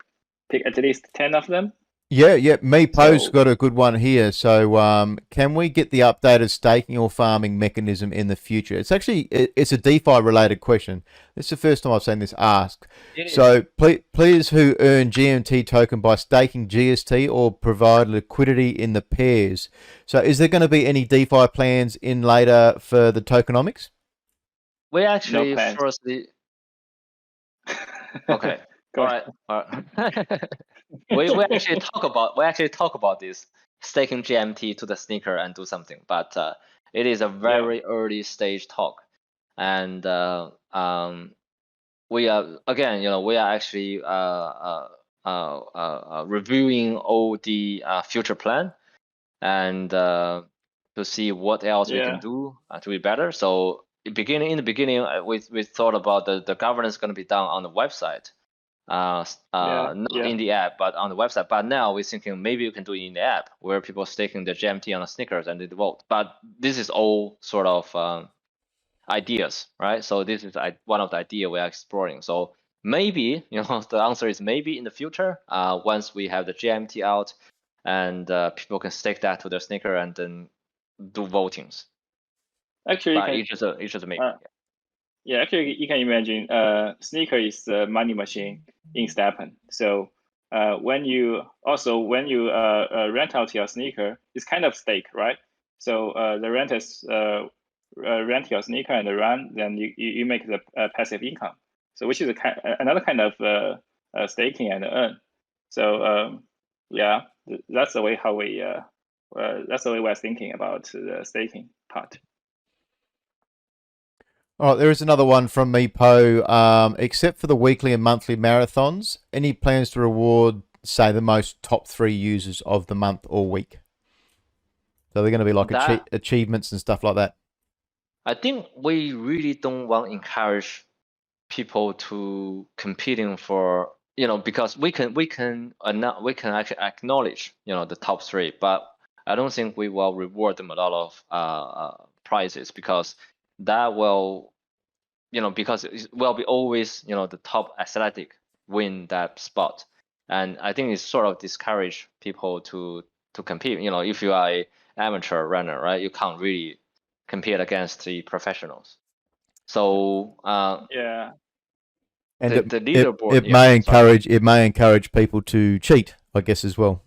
pick at least 10 of them? Yeah. Me Post got a good one here. So, can we get the updated staking or farming mechanism in the future? It's a DeFi related question. This is the first time I've seen this asked. So, players who earn GMT token by staking GST or provide liquidity in the pairs. So, is there going to be any DeFi plans in later for the tokenomics? We actually firstly. Okay. All right. we actually talk about this staking GMT to the sneaker and do something, but it is a very early stage talk, and we are actually reviewing all the future plan and to see what else we can do to be better. So in the beginning, we thought about the governance going to be done on the website, not in the app, but on the website. But now we're thinking maybe you can do it in the app where people are staking the GMT on the sneakers and they vote. But this is all sort of ideas, right? So this is one of the ideas we are exploring. So maybe, the answer is maybe in the future, once we have the GMT out and people can stake that to their sneaker and then do votings. Actually, it's just a maybe. Yeah, actually, you can imagine sneaker is the money machine in STEPN. So when you rent out your sneaker, it's kind of stake, right? So the renters rent your sneaker and run, then you make the passive income. So which is another kind of staking and earn. So yeah, that's the way we're thinking about the staking part. All right, there is another one from me, Po. Except for the weekly and monthly marathons, any plans to reward, say, the most top 3 users of the month or week? So they're going to be like achievements and stuff like that. I think we really don't want to encourage people to competing for, because we can actually acknowledge, the top 3, but I don't think we will reward them a lot of prizes, because that will, because it will be always, the top athletic win that spot. And I think it's sort of discourage people to compete. If you are an amateur runner, right, you can't really compete against the professionals. So and the leaderboard, it may encourage people to cheat, I guess, as well.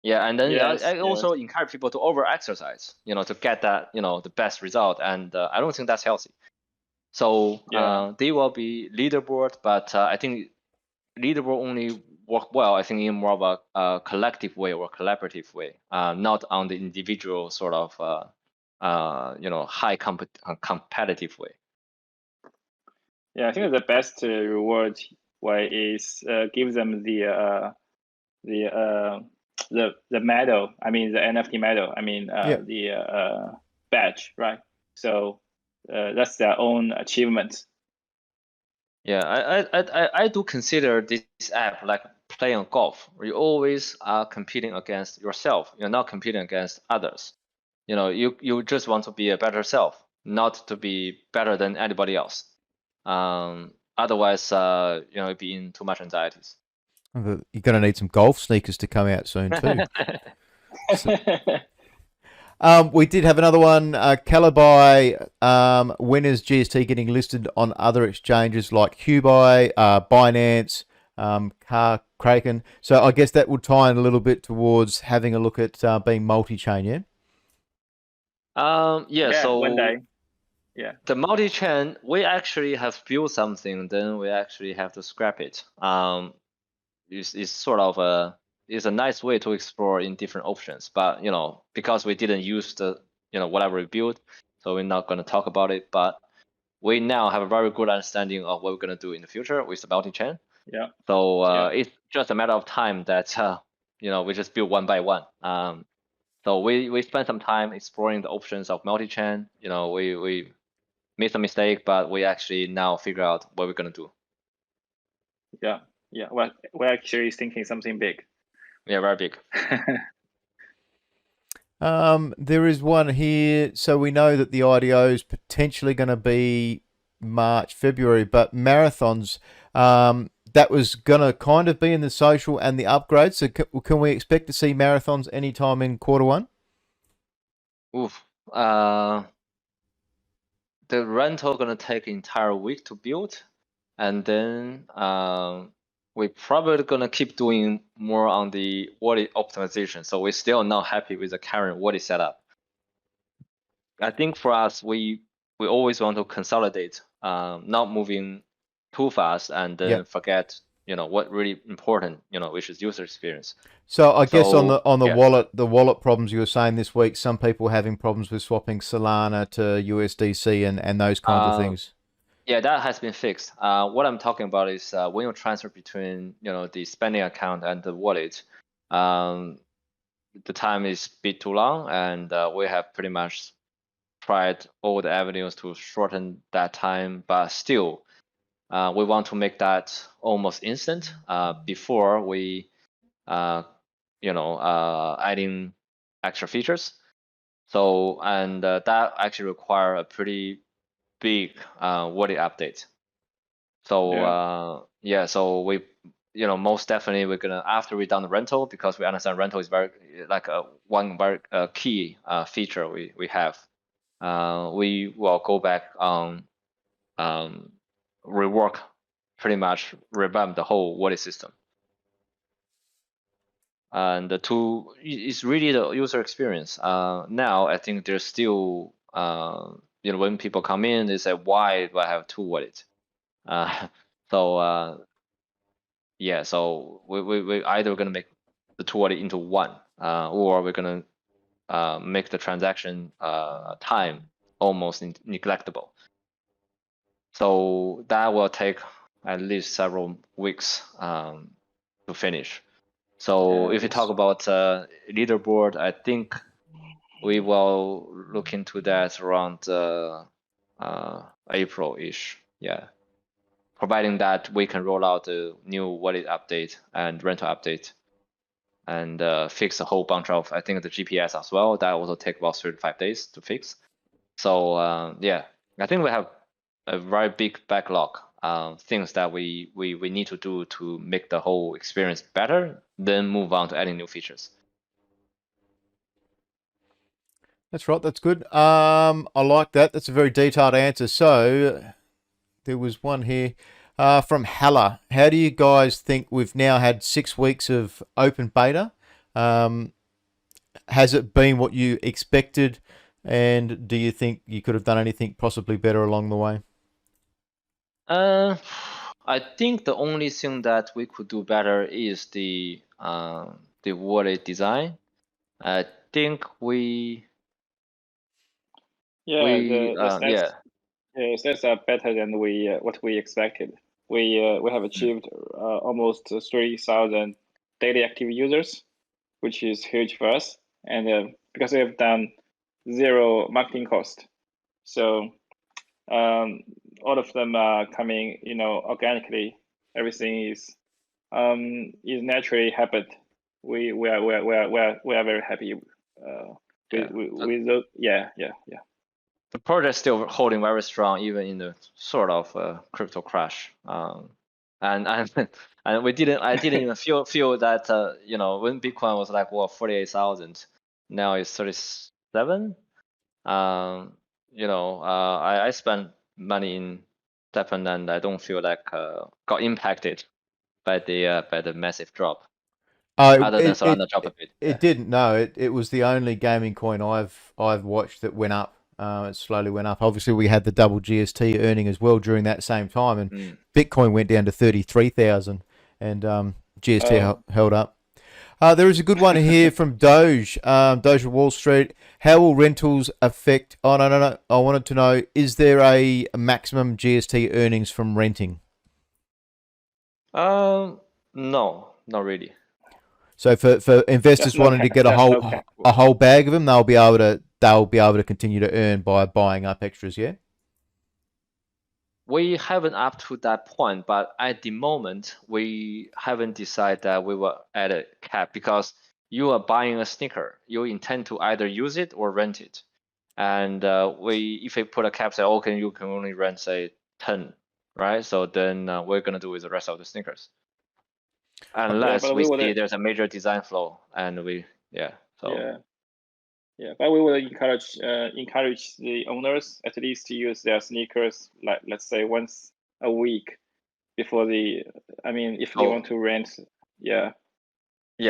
Yeah, and then I also encourage people to over exercise, to get that, the best result, and I don't think that's healthy. So they will be leaderboard, but I think leaderboard only work well, I think, in more of a collective way or collaborative way, not on the individual sort of high competitive way. Yeah, I think the best reward way is give them the medal. I mean, the NFT medal. I mean, the badge, right? So that's their own achievement. Yeah, I do consider this app like playing golf. You always are competing against yourself. You're not competing against others. You just want to be a better self, not to be better than anybody else. Otherwise, you'd be in too much anxieties. You're going to need some golf sneakers to come out soon too. We did have another one, Calibuy, winners GST getting listed on other exchanges like Hubai, Binance, Kraken. So I guess that would tie in a little bit towards having a look at being multi-chain, yeah? So one day. Yeah. The multi-chain, we actually have built something, then we actually have to scrap it. It's sort of it's a nice way to explore in different options, but because we didn't use the whatever we built, so we're not going to talk about it. But we now have a very good understanding of what we're going to do in the future with the multi-chain. Yeah. So it's just a matter of time that we just build one by one. So we spent some time exploring the options of multi-chain. We made some mistake, but we actually now figure out what we're going to do. Yeah. Well, we're actually thinking something big. Yeah, very big. There is one here. So we know that the IDO is potentially going to be March, February, but marathons, that was going to kind of be in the social and the upgrade. So can we expect to see marathons anytime in Q1? Oof. The rental going to take an entire week to build. And then we're probably going to keep doing more on the wallet optimization. So we're still not happy with the current wallet setup. I think for us, we always want to consolidate, not moving too fast and then forget, what really important, which is user experience. So I guess on the wallet problems you were saying this week, some people having problems with swapping Solana to USDC and those kinds of things. Yeah, that has been fixed. What I'm talking about is when you transfer between the spending account and the wallet, the time is a bit too long, and we have pretty much tried all the avenues to shorten that time, but still, we want to make that almost instant before we, adding extra features. So, and that actually require a pretty big wallet update. So so we, most definitely we're gonna, after we done the rental, because we understand rental is very like one very key feature we have. We will go back on rework, pretty much revamp the whole wallet system. And the two is really the user experience. Now I think there's still when people come in, they say, why do I have two wallets? So we either gonna make the two wallet into one, or we're gonna make the transaction time almost neglectable. So that will take at least several weeks to finish. So if you talk about leaderboard, I think we will look into that around April-ish. Yeah, providing that we can roll out a new wallet update and rental update, and fix a whole bunch of, I think, the GPS as well. That also take about 3 to 5 days to fix. So I think we have a very big backlog, things that we need to do to make the whole experience better, then move on to adding new features. That's right. That's good. I like that. That's a very detailed answer. So there was one here from Hella. How do you guys think we've now had 6 weeks of open beta? Has it been what you expected? And do you think you could have done anything possibly better along the way? I think the only thing that we could do better is the wallet design. I think stats are better than what we expected. We have achieved almost 3,000 daily active users, which is huge for us, and because we have done 0 marketing cost, so all of them are coming, organically. Everything is naturally happened. We are very happy with those. The project is still holding very strong, even in the sort of crypto crash. And I didn't even feel that when Bitcoin was like 48,000, now it's 37. I spent money in STEPN, and I don't feel like got impacted by the massive drop. Other than Solana drop a bit. It didn't. No, it was the only gaming coin I've watched that went up. It slowly went up. Obviously, we had the double GST earning as well during that same time, and Bitcoin went down to 33,000, and GST held up. There is a good one here from Doge. Doge of Wall Street. How will rentals affect? Oh, no. I wanted to know, is there a maximum GST earnings from renting? No, not really. So for investors wanting to get a whole bag of them, they'll be able to continue to earn by buying up extras, yeah? We haven't up to that point, but at the moment we haven't decided that we will add a cap, because you are buying a sneaker, you intend to either use it or rent it, and if we put a cap, say, okay, you can only rent, say, 10, right? So then we're gonna do with the rest of the sneakers, unless we see there's a major design flaw, and but we will encourage the owners at least to use their sneakers, like, let's say, once a week before if they want to rent.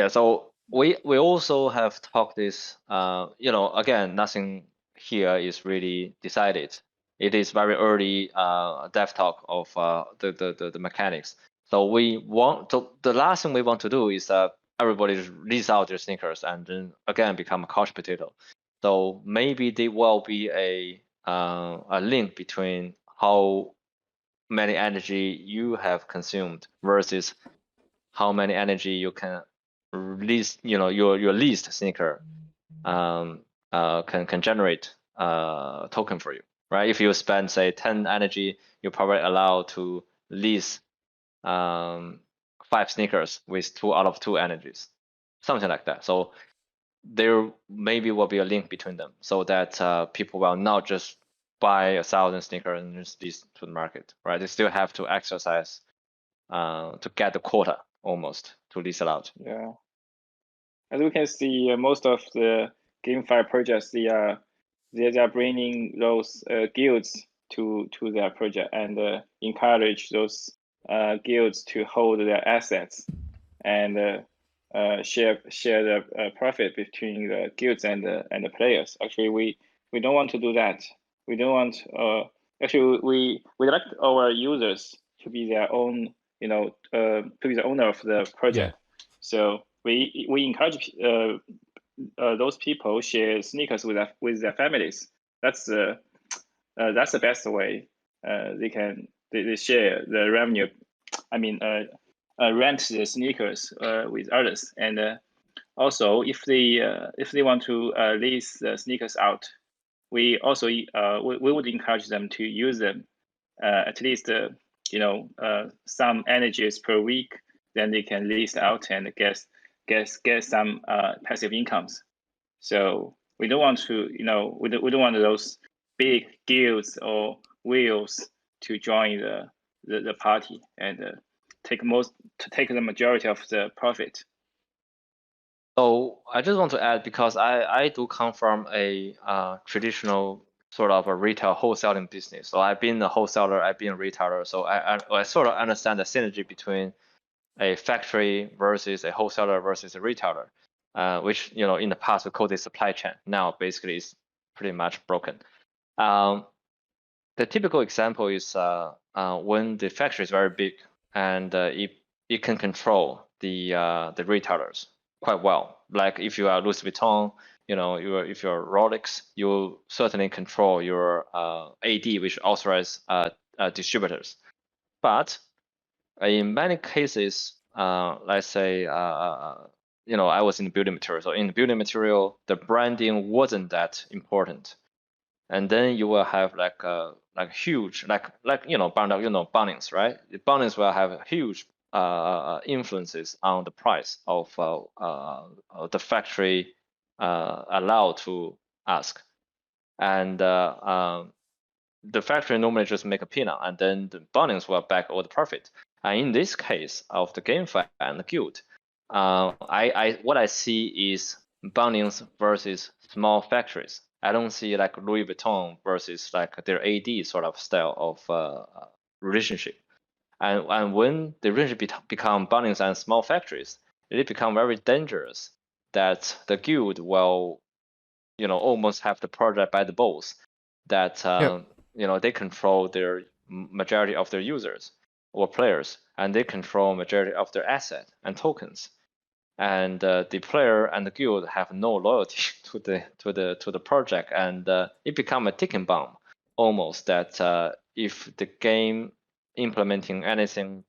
So we also have talked this, again, nothing here is really decided. It is very early dev talk of the mechanics. So the last thing we want to do is everybody just lease out their sneakers and then again become a couch potato. So maybe there will be a link between how many energy you have consumed versus how many energy you can release, your leased sneaker can generate token for you, right? If you spend say 10 energy, you're probably allowed to lease 5 sneakers with 2 out of 2 energies, something like that. So there maybe will be a link between them, so that people will not just buy 1,000 sneakers and just lease to the market, right? They still have to exercise to get the quota almost to lease it out. Yeah, as we can see, most of the GameFi projects, they are bringing those guilds to their project and encourage those guilds to hold their assets and share the profit between the guilds and the players. Actually, we don't want to do that. We don't want. Actually, we like our users to be their own, to be the owner of the project. So we encourage those people share sneakers with their families. That's the best way. They share the revenue. I mean, rent the sneakers with others, and also if they want to lease the sneakers out, we also we would encourage them to use them at least some energies per week. Then they can lease out and get some passive incomes. So we don't want to we don't want those big guilds or wheels to join the party and take the majority of the profit. So I just want to add, because I do come from a traditional sort of a retail wholesaling business. So I've been a wholesaler, I've been a retailer. So I sort of understand the synergy between a factory versus a wholesaler versus a retailer, which in the past we called it supply chain. Now basically it's pretty much broken. The typical example is when the factory is very big and it can control the retailers quite well. Like if you are Louis Vuitton, if you're Rolex, you certainly control your AD, which authorize distributors. But in many cases, let's say, I was in the building material. So in the building material, the branding wasn't that important. And then you will have like huge, Barndog, Bunnings, right? The Bunnings will have huge influences on the price of the factory allowed to ask. And the factory normally just make a peanut, and then the Bunnings will back all the profit. And in this case of the GameFi and the guild, what I see is Bunnings versus small factories. I don't see like Louis Vuitton versus like their AD sort of style of relationship. And when the relationship become Bunnings and small factories, it become very dangerous that the guild will, almost have the project by the balls, that they control their majority of their users or players, and they control majority of their asset and tokens. And the player and the guild have no loyalty to the project, and it become a ticking bomb almost, that if the game implementing anything,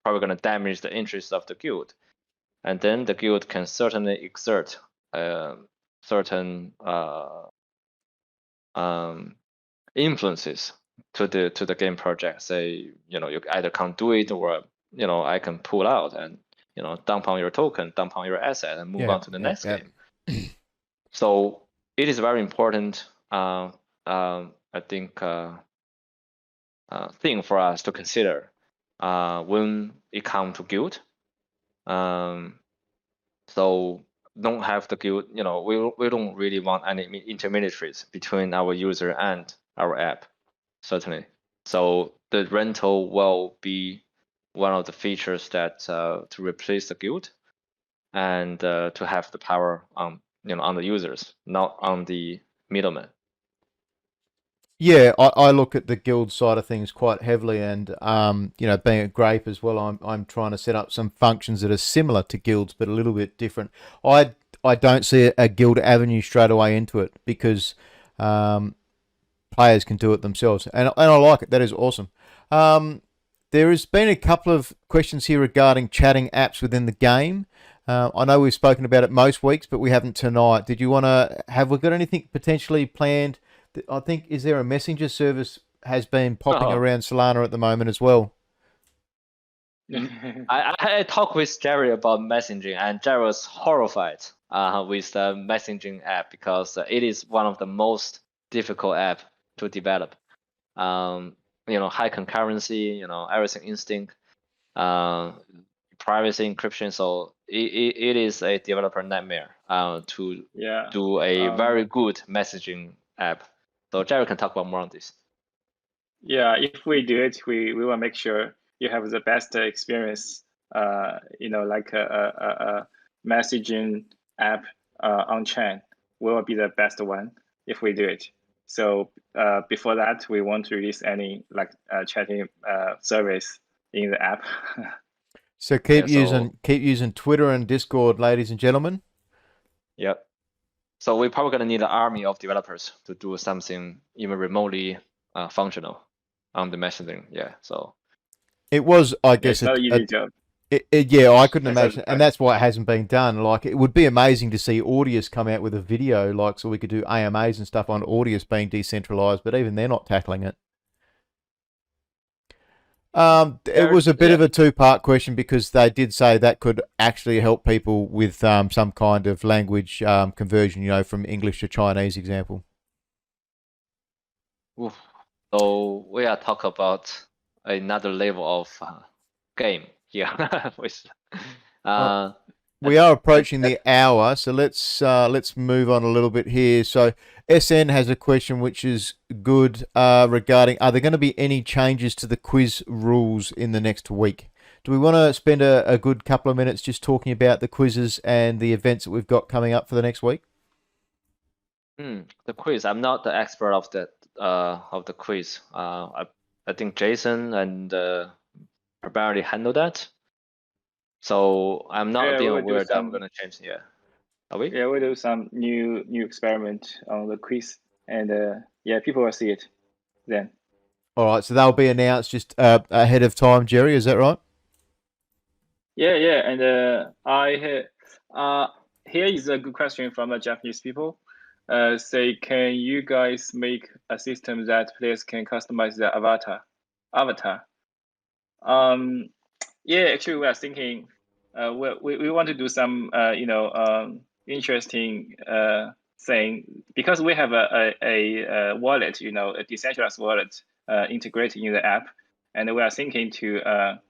probably going to damage the interests of the guild, and then the guild can certainly exert certain influences to the game project. Say, you either can't do it, or I can pull out and dump on your token, dump on your asset, and move on to the next game. So it is very important, I think, thing for us to consider when it comes to guild. So don't have the guild, we don't really want any intermediaries between our user and our app, certainly. So the rental will be one of the features that to replace the guild, and to have the power on the users, not on the middleman. Yeah, I look at the guild side of things quite heavily, and being a Grape as well, I'm trying to set up some functions that are similar to guilds but a little bit different. I don't see a guild avenue straight away into it, because players can do it themselves, and I like it. That is awesome. There has been a couple of questions here regarding chatting apps within the game. I know we've spoken about it most weeks, but we haven't tonight. Did you want to, have we got anything potentially planned? I think, is there a messenger service has been popping around Solana at the moment as well? I talked with Jerry about messaging, and Jerry was horrified with the messaging app because it is one of the most difficult app to develop. High concurrency, everything instinct, privacy encryption. So it is a developer nightmare to do a very good messaging app. So Jerry can talk about more on this. Yeah, if we do it, we will make sure you have the best experience. Like a messaging app on chain will be the best one if we do it. So before that, we won't release any chatting service in the app. So keep using Twitter and Discord, ladies and gentlemen. Yep. So we're probably gonna need an army of developers to do something even remotely functional on the messaging. Yeah. So it was, I guess, it's not an easy job. I couldn't imagine, and that's why it hasn't been done. Like, it would be amazing to see Audius come out with a video, like, so we could do AMAs and stuff on Audius being decentralized, but even they're not tackling it. It was a bit of a two-part question because they did say that could actually help people with some kind of language conversion, from English to Chinese example. Oof. So we are talking about another level of game here. We are approaching the hour, so let's move on a little bit here. So SN has a question which is good regarding, are there going to be any changes to the quiz rules in the next week? Do we want to spend a good couple of minutes just talking about the quizzes and the events that we've got coming up for the next week? The quiz. I'm not the expert of the quiz. I think Jason and apparently handle that. So I'm not being aware that we're gonna change. Yeah, are we? Yeah, we'll do some new experiment on the quiz, and people will see it then. All right, so they'll be announced just ahead of time, Jerry. Is that right? Yeah, and here is a good question from the Japanese people. Say, can you guys make a system that players can customize their avatar? Yeah, actually, we are thinking. We want to do some interesting thing because we have a wallet, a decentralized wallet integrated in the app, and we are thinking to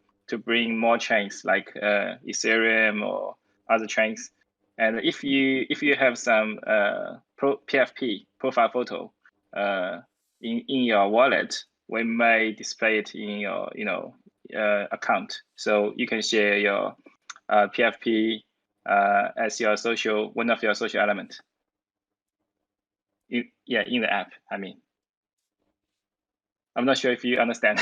bring more chains like Ethereum or other chains. And if you have some PFP profile photo in your wallet, we may display it in your account, so you can share your PFP as your one of your social element. In the app. I mean, I'm not sure if you understand.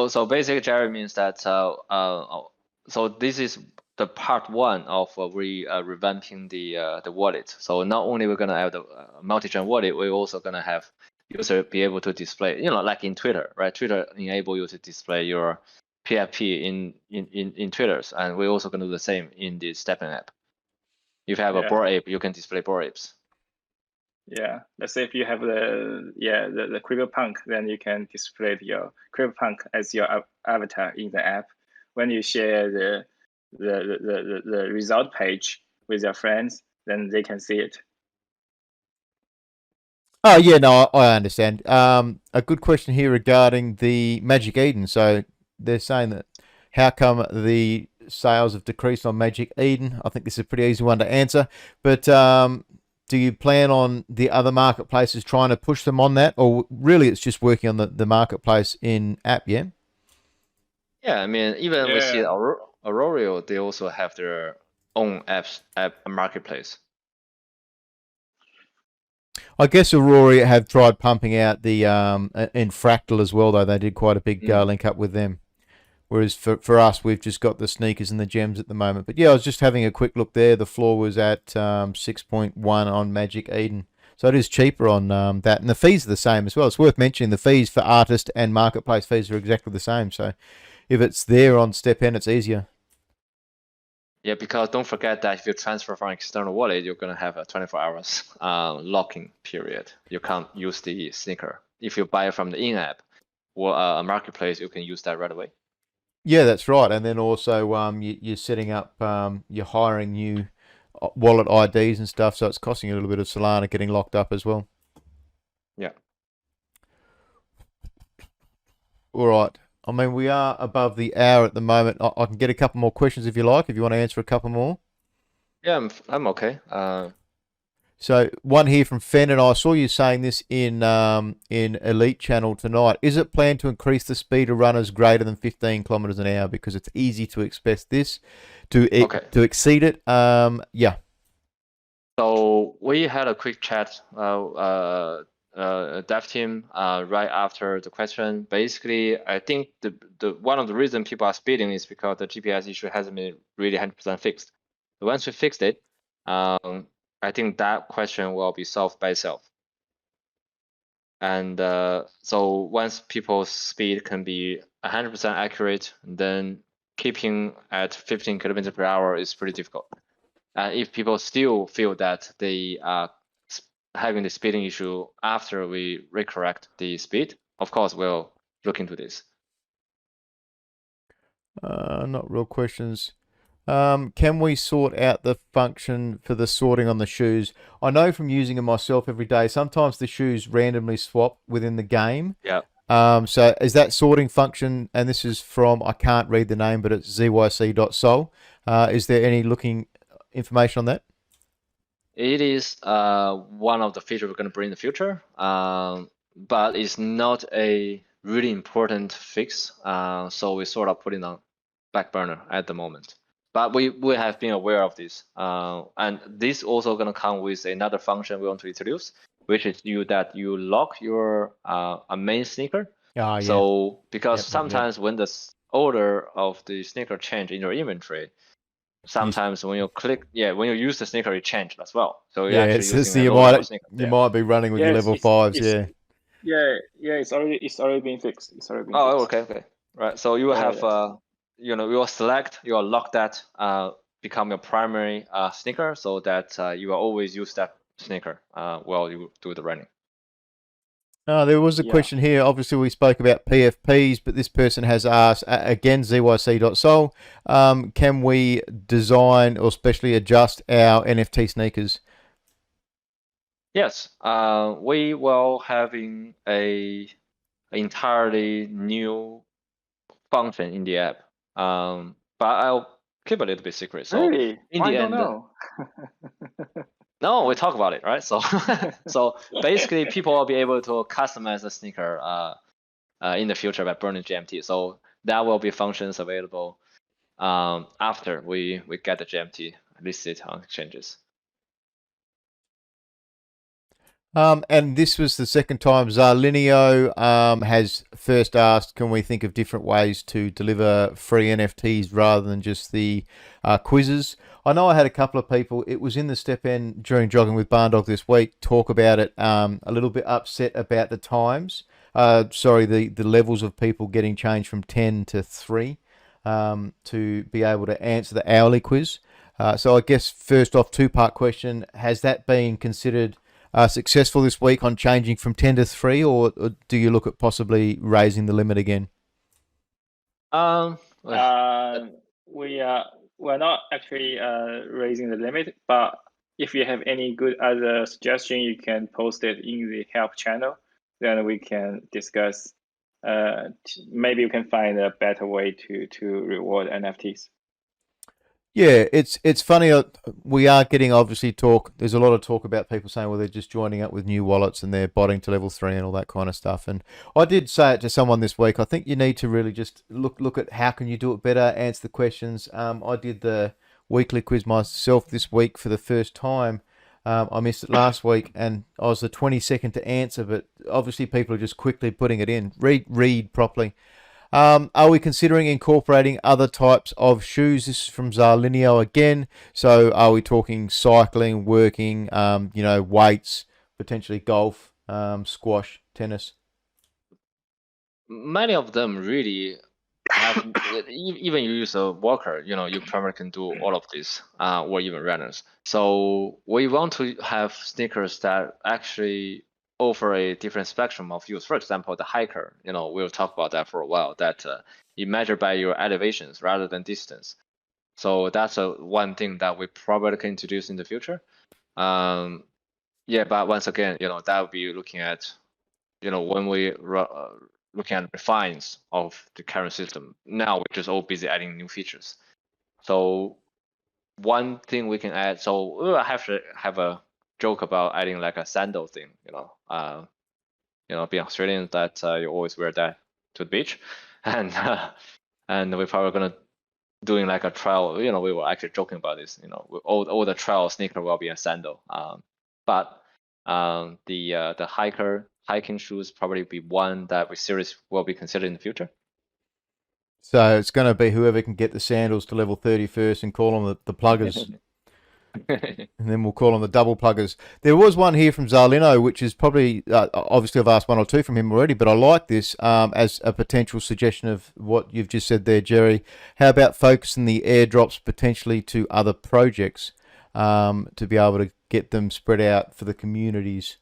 So basically, Jerry means that so this is the part one of revamping the wallet. So not only we're gonna have the multi-chain wallet, we're also gonna have user be able to display, like in Twitter, right? Twitter enable you to display your PFP in Twitters, and we're also gonna do the same in the STEPN app. If you have a Bored Ape, you can display Bored Apes. Yeah, let's say if you have the CryptoPunk, then you can display your CryptoPunk as your avatar in the app. When you share the result page with your friends, then they can see it. Oh yeah, no, I understand. A good question here regarding the Magic Eden. So they're saying that how come the sales have decreased on Magic Eden? I think this is a pretty easy one to answer, but do you plan on the other marketplaces trying to push them on that, or really it's just working on the marketplace in app? Yeah, I mean, even we see Aurora, they also have their own app marketplace. I guess Aurora have tried pumping out the in Fractal as well, though. They did quite a big link up with them. Whereas for us, we've just got the sneakers and the gems at the moment. But yeah, I was just having a quick look there. The floor was at 6.1 on Magic Eden. So it is cheaper on that. And the fees are the same as well. It's worth mentioning the fees for artist and marketplace fees are exactly the same. So if it's there on STEPN, it's easier. Yeah, because don't forget that if you transfer from external wallet, you're gonna have a 24 hours locking period. You can't use the sneaker. If you buy from the in-app or a marketplace, you can use that right away. Yeah, that's right. And then also, you're setting up, you're hiring new wallet IDs and stuff, so it's costing you a little bit of Solana getting locked up as well. Yeah. All right. I mean, we are above the hour at the moment. I can get a couple more questions if you like, if you want to answer a couple more. Yeah, I'm okay. So one here from Fen, and I saw you saying this in Elite Channel tonight. Is it planned to increase the speed of runners greater than 15 kilometers an hour? Because it's easy to expect this, to exceed it. Yeah. So we had a quick chat, dev team, right after the question. Basically, I think the one of the reasons people are speeding is because the GPS issue hasn't been really 100% fixed. So once we fixed it, I think that question will be solved by itself. And so once people's speed can be 100% accurate, then keeping at 15 kilometers per hour is pretty difficult. If people still feel that they are having the speeding issue after we recorrect the speed, of course, we'll look into this. Not real questions. Can we sort out the function for the sorting on the shoes? I know from using them myself every day, sometimes the shoes randomly swap within the game. Yeah. So is that sorting function, and this is from, I can't read the name, but it's zyc.sol. Is there any information on that? It is one of the features we're going to bring in the future, but it's not a really important fix. So we sort of put it on back burner at the moment. But we have been aware of this. And this also going to come with another function we want to introduce, which is that you lock your a main sneaker. Yeah. So because sometimes when the order of the sneaker change in your inventory, sometimes when you click, when you use the sneaker, it changes as well. So you're actually using you might be running with your level 5s. It's already been fixed. Okay. Right. So you will have you will select, you will lock that become your primary sneaker, so that you will always use that sneaker while you do the running. There was a question here. Obviously, we spoke about PFPs, but this person has asked, again, zyc.sol, can we design or specially adjust our NFT sneakers? Yes, we will having a entirely new function in the app. But I'll keep a little bit secret. So really? in the end, don't know. No, we talk about it, right? So, so basically, people will be able to customize the sneaker in the future by burning GMT. So that will be functions available after we get the GMT listed on exchanges. And this was the second time Zarlinio has first asked, can we think of different ways to deliver free NFTs rather than just the quizzes? I know I had a couple of people, it was in the STEPN during Jogging with Barndog this week, talk about it, a little bit upset about the times. The levels of people getting changed from 10 to 3 to be able to answer the hourly quiz. So I guess first off, two-part question, has that been considered successful this week on changing from 10 to 3, or do you look at possibly raising the limit again? We're not actually raising the limit, but if you have any good other suggestion, you can post it in the help channel. Then we can discuss. Maybe you can find a better way to reward NFTs. Yeah, it's funny. We are getting obviously talk. There's a lot of talk about people saying, well, they're just joining up with new wallets and they're botting to level 3 and all that kind of stuff. And I did say it to someone this week. I think you need to really just look at how can you do it better, answer the questions. I did the weekly quiz myself this week for the first time. I missed it last week, and I was the 22nd to answer. But obviously, people are just quickly putting it in. Read properly. Are we considering incorporating other types of shoes? This is from Zarlinio again. So are we talking cycling, working, weights, potentially golf, squash, tennis? Many of them really have even you use a worker, you probably can do all of this, or even runners. So we want to have sneakers that actually offer a different spectrum of use. For example, the hiker, we'll talk about that for a while, that you measure by your elevations rather than distance. So that's one thing that we probably can introduce in the future. Yeah, but once again, that would be looking at, when we looking at refines of the current system. Now we're just all busy adding new features. So one thing we can add, so I have to have a joke about adding like a sandal thing, being Australian, that you always wear that to the beach, and we're probably gonna doing like a trial. We were actually joking about this. All the trial sneaker will be a sandal. But the hiking shoes probably be one that we seriously will be considered in the future. So it's going to be whoever can get the sandals to level 30 first and call them the pluggers. And then we'll call them the double pluggers. There was one here from Zarlino, which is probably, obviously I've asked one or two from him already, but I like this as a potential suggestion of what you've just said there, Jerry. How about focusing the airdrops potentially to other projects to be able to get them spread out for the communities?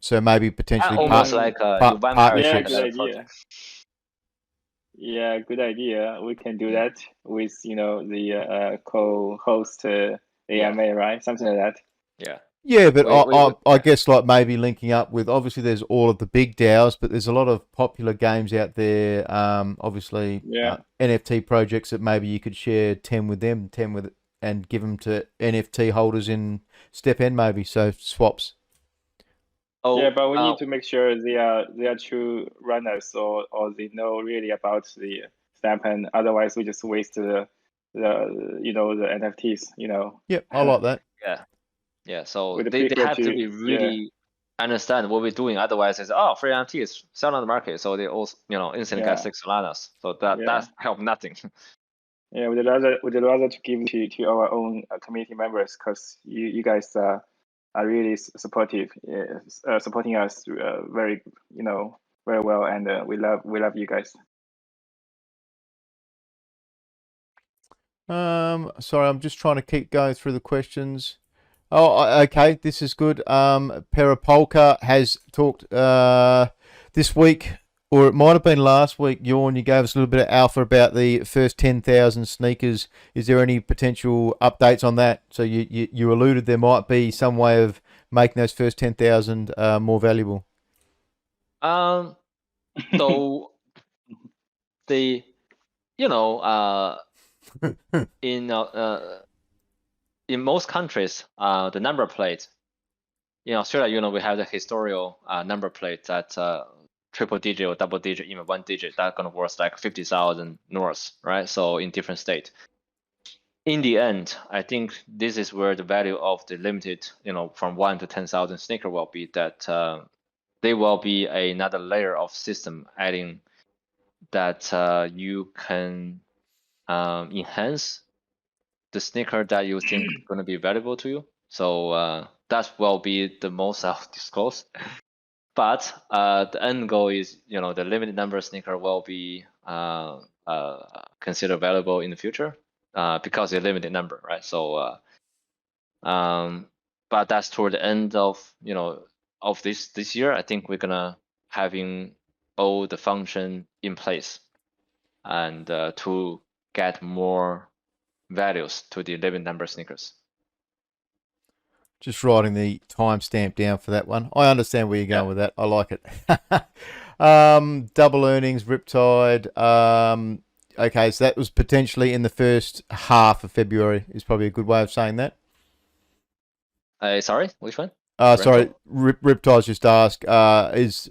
So maybe potentially almost like partnerships. Yeah, good idea. Yeah, good idea. We can do that with, the co-host AMA, right? Something like that. Yeah. Yeah, but I guess like maybe linking up with, obviously there's all of the big DAOs, but there's a lot of popular games out there, obviously NFT projects that maybe you could share 10 with them, and give them to NFT holders in STEPN maybe, so swaps. Yeah, but we need to make sure they are true runners, or they know really about the STEPN. Otherwise, we just waste the NFTs. Yep, I like that. Yeah. So they have to be really understand what we're doing. Otherwise, it's free NFTs sell on the market. So they also instantly get 6 Solanas. So that help nothing. Yeah, we'd rather to give to our own community members, because you guys are really supportive, supporting us very very well, and we love you guys. Sorry, I'm just trying to keep going through the questions. Oh, okay, this is good. Parapolka has talked this week, or it might have been last week, Jorn, you gave us a little bit of alpha about the first 10,000 sneakers. Is there any potential updates on that? So you alluded there might be some way of making those first 10,000 more valuable. So the in most countries, the number plate in Australia, we have the historical number plate that triple digit or double digit, even 1 digit, that's gonna worth like 50,000 north, right? So in different state. In the end, I think this is where the value of the limited, from 1 to 10,000 sneaker will be, that there will be another layer of system adding that you can enhance the sneaker that you think is going to be valuable to you. So that will be the most self-disclosed. But the end goal is, the limited number sneaker will be considered valuable in the future because they're limited number, right? So, but that's toward the end of, of this year. I think we're gonna having all the function in place, and to get more values to the limited number sneakers. Just writing the timestamp down for that one. I understand where you're going with that. I like it. Double earnings, Riptide. Okay, so that was potentially in the first half of February is probably a good way of saying that. Sorry, which one? Sorry, Riptide's just asked is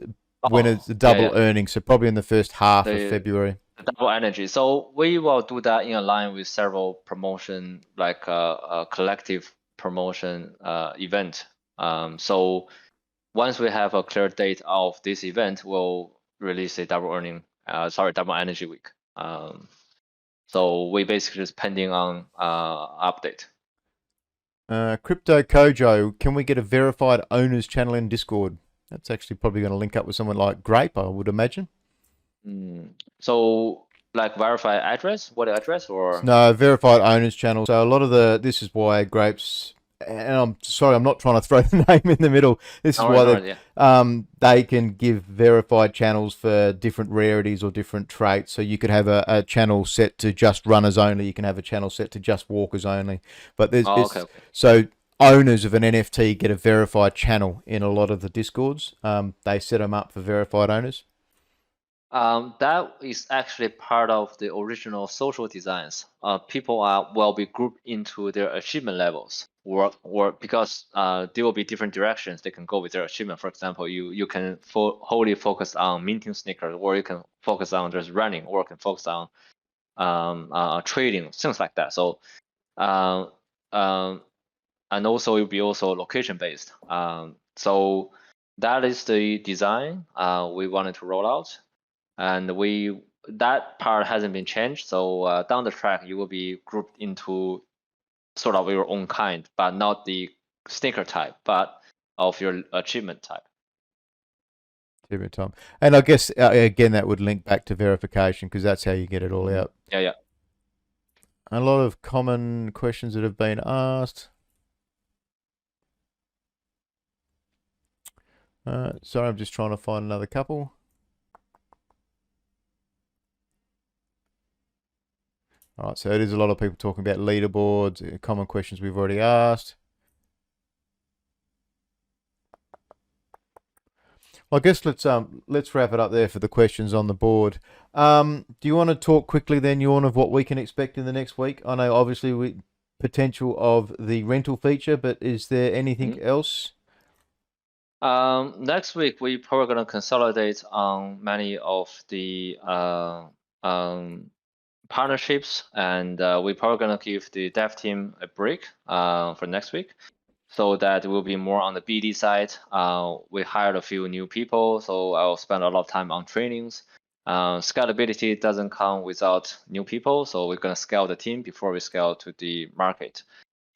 when it's the double earnings, so probably in the first half of February. Double energy. So we will do that in line with several promotion, like a collective promotion event. So once we have a clear date of this event, we'll release a double energy week. So we basically just pending on update. Crypto Kojo, can we get a verified owners channel in Discord? That's actually probably going to link up with someone like Grape, I would imagine. So like verified address, wallet address, or No, verified owners channel. So a lot of this is why Grapes, and I'm sorry, I'm not trying to throw the name in the middle. This is why they can give verified channels for different rarities or different traits. So you could have a channel set to just runners only. You can have a channel set to just walkers only. But there's so owners of an NFT get a verified channel in a lot of the Discords. They set them up for verified owners. That is actually part of the original social designs. People will be grouped into their achievement levels, or because there will be different directions they can go with their achievement. For example, you can wholly focus on minting sneakers, or you can focus on just running, or you can focus on trading, things like that. So, and also it will be also location based. So that is the design we wanted to roll out. And that part hasn't been changed. So down the track, you will be grouped into sort of your own kind, but not the sneaker type, but of your achievement type. Achievement type. And I guess, again, that would link back to verification because that's how you get it all out. Yeah. A lot of common questions that have been asked. Sorry, I'm just trying to find another couple. All right, so it is a lot of people talking about leaderboards, common questions we've already asked. Well, I guess let's wrap it up there for the questions on the board. Do you want to talk quickly then, Jorn, of what we can expect in the next week? I know obviously potential of the rental feature, but is there anything else? Next week we're probably gonna consolidate on many of the partnerships, and we're probably gonna give the dev team a break for next week, so that will be more on the BD side. We hired a few new people, so I'll spend a lot of time on trainings. Scalability doesn't come without new people, so we're gonna scale the team before we scale to the market.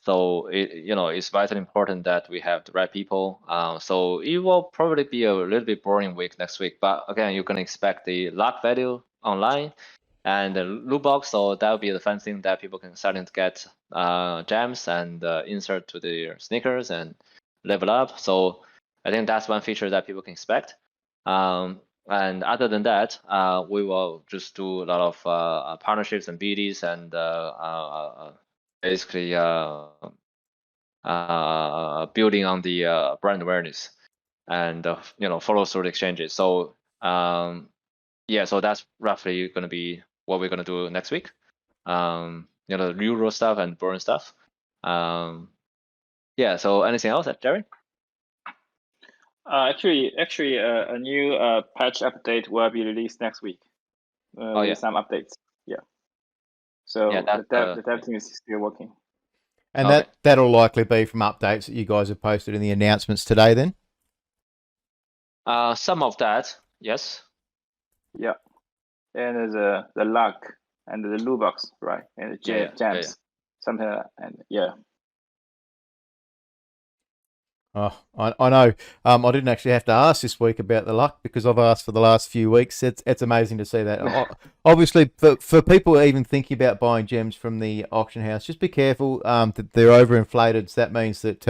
So it's vitally important that we have the right people. So it will probably be a little bit boring week next week, but again, you can expect the luck value online and the loot box. So that will be the fun thing that people can starting to get gems and insert to their sneakers and level up. So I think that's one feature that people can expect. And other than that, we will just do a lot of partnerships and BDs and basically building on the brand awareness and follow through the exchanges. So so that's roughly going to be what we're going to do next week. The Euro stuff and burn stuff. So anything else, Jerry? Actually, a new patch update will be released next week. With some updates. Yeah. So the dev team is still working. And that'll likely be from updates that you guys have posted in the announcements today then? Some of that, yes. Yeah. And the luck and the loot box, right? And the gems, something like that. And Oh, I know. I didn't actually have to ask this week about the luck because I've asked for the last few weeks. It's amazing to see that. Obviously, for people even thinking about buying gems from the auction house, just be careful that they're overinflated. So that means that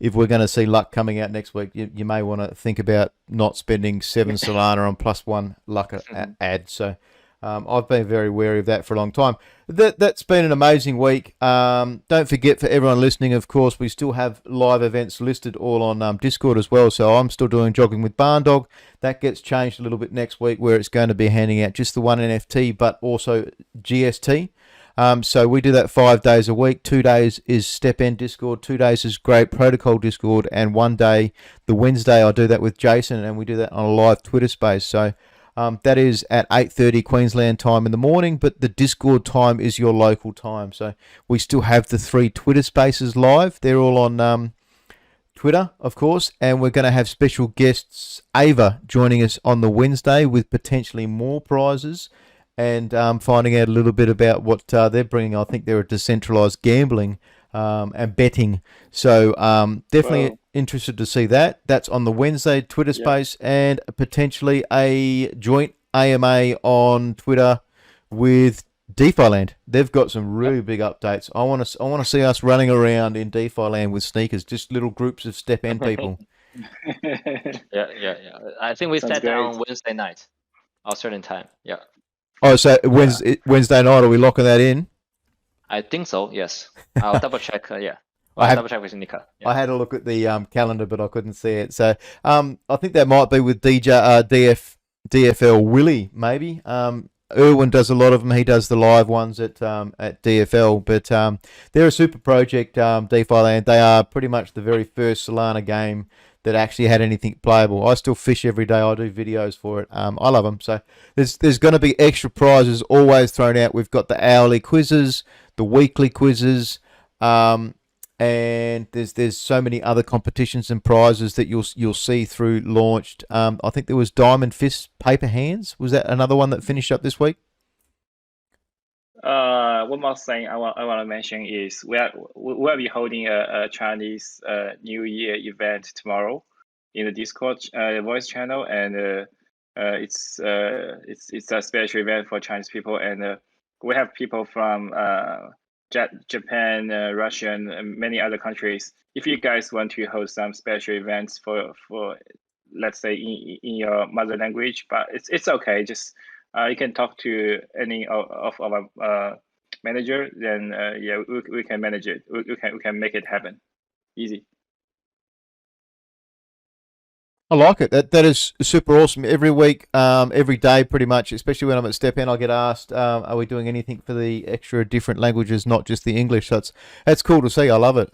if we're going to see luck coming out next week, you may want to think about not spending 7 Solana on +1 luck ad. So I've been very wary of that for a long time. That's been an amazing week. Don't forget, for everyone listening, of course, we still have live events listed all on Discord as well. So I'm still doing Jogging with Barndog. That gets changed a little bit next week, where it's going to be handing out just the one NFT, but also GST. So we do that 5 days a week. 2 days is STEPN Discord, 2 days is Grape Protocol Discord, and 1 day, the Wednesday, I do that with Jason, and we do that on a live Twitter space. So that is at 8:30 Queensland time in the morning, but the Discord time is your local time. So we still have the 3 Twitter spaces live. They're all on Twitter, of course, and we're going to have special guests, Ava, joining us on the Wednesday with potentially more prizes and finding out a little bit about what they're bringing. I think they're a decentralized gambling and betting. So definitely interested to see that. That's on the Wednesday Twitter space, and potentially a joint AMA on Twitter with DeFi Land. They've got some really big updates. I want to see us running around in DeFi Land with sneakers, just little groups of STEPN people. Yeah. I think we Sounds set that great. on Wednesday night, Australian time. Yeah. Oh, so Wednesday night, are we locking that in? I think so. Yes. I'll double check. Yeah. I Double check with Nika. Yeah. I had a look at the calendar, but I couldn't see it. So I think that might be with DFL Willie, maybe. Irwin does a lot of them. He does the live ones at DFL, but they're a super project, DeFi Land. They are pretty much the very first Solana game that actually had anything playable. I still fish every day. I do videos for it. I love them. So there's going to be extra prizes always thrown out. We've got the hourly quizzes, the weekly quizzes, and there's so many other competitions and prizes that you'll see through launched. I think there was Diamond Fist Paper Hands. Was that another one that finished up this week? One more thing I want to mention is we'll be holding a Chinese New Year event tomorrow in the Discord voice channel, and it's a special event for Chinese people, and we have people from Japan, Russia, and many other countries. If you guys want to host some special events for let's say in your mother language, but it's okay. Just you can talk to any of our manager. Then yeah, we can manage it. We can make it happen. Easy. I like it. That is super awesome. Every week, every day, pretty much. Especially when I'm at STEPN, I get asked, "Are we doing anything for the extra different languages, not just the English?" So that's cool to see. I love it.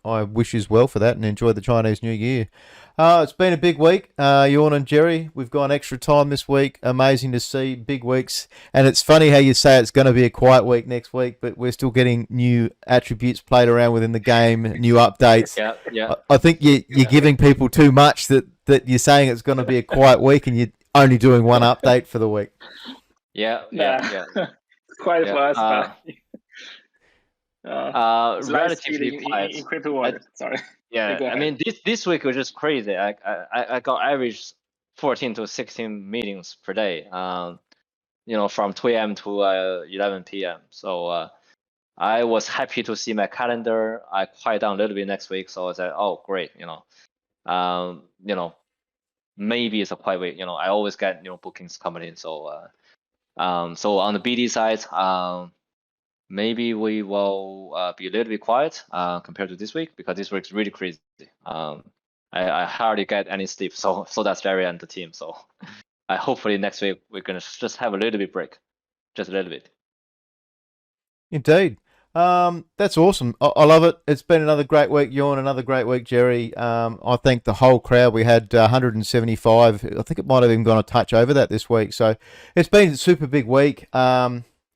I wish you well for that and enjoy the Chinese New Year. It's been a big week. Yorn and Jerry, we've gone extra time this week. Amazing to see, big weeks. And it's funny how you say it's going to be a quiet week next week, but we're still getting new attributes played around within the game, new updates. Yeah. I think you're giving people too much that you're saying it's going to be a quiet week and you're only doing one update for the week. Yeah. It's quiet for us, but relatively quiet. In crypto world. Sorry. Yeah, I mean this week was just crazy. I got average 14 to 16 meetings per day. From 2 a.m. to 11 p.m. So I was happy to see my calendar. I quiet down a little bit next week, so I said, oh great, maybe it's a quiet week. I always get bookings coming in. So so on the BD side, maybe we will be a little bit quiet compared to this week, because this week's really crazy. I hardly get any sleep, so that's very on the team. So hopefully next week we're gonna just have a little bit break, just a little bit. Indeed. That's awesome. I love it. It's been another great week, Yorn, another great week, Jerry. I think the whole crowd, we had 175. I think it might have even gone a touch over that this week. So it's been a super big week.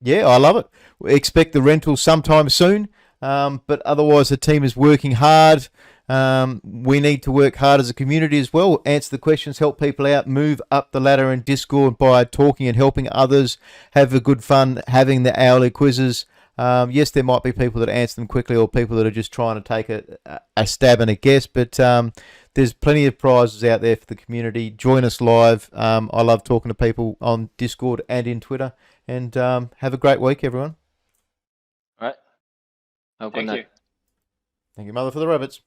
Yeah, I love it. We expect the rental sometime soon, but otherwise the team is working hard. We need to work hard as a community as well, answer the questions, help people out, move up the ladder in Discord by talking and helping others, have a good fun having the hourly quizzes. Yes, there might be people that answer them quickly or people that are just trying to take a stab and a guess, but there's plenty of prizes out there for the community. Join us live. I love talking to people on Discord and in Twitter. And have a great week, everyone. All right. Have a good night. You. Thank you, Mother, for the rabbits.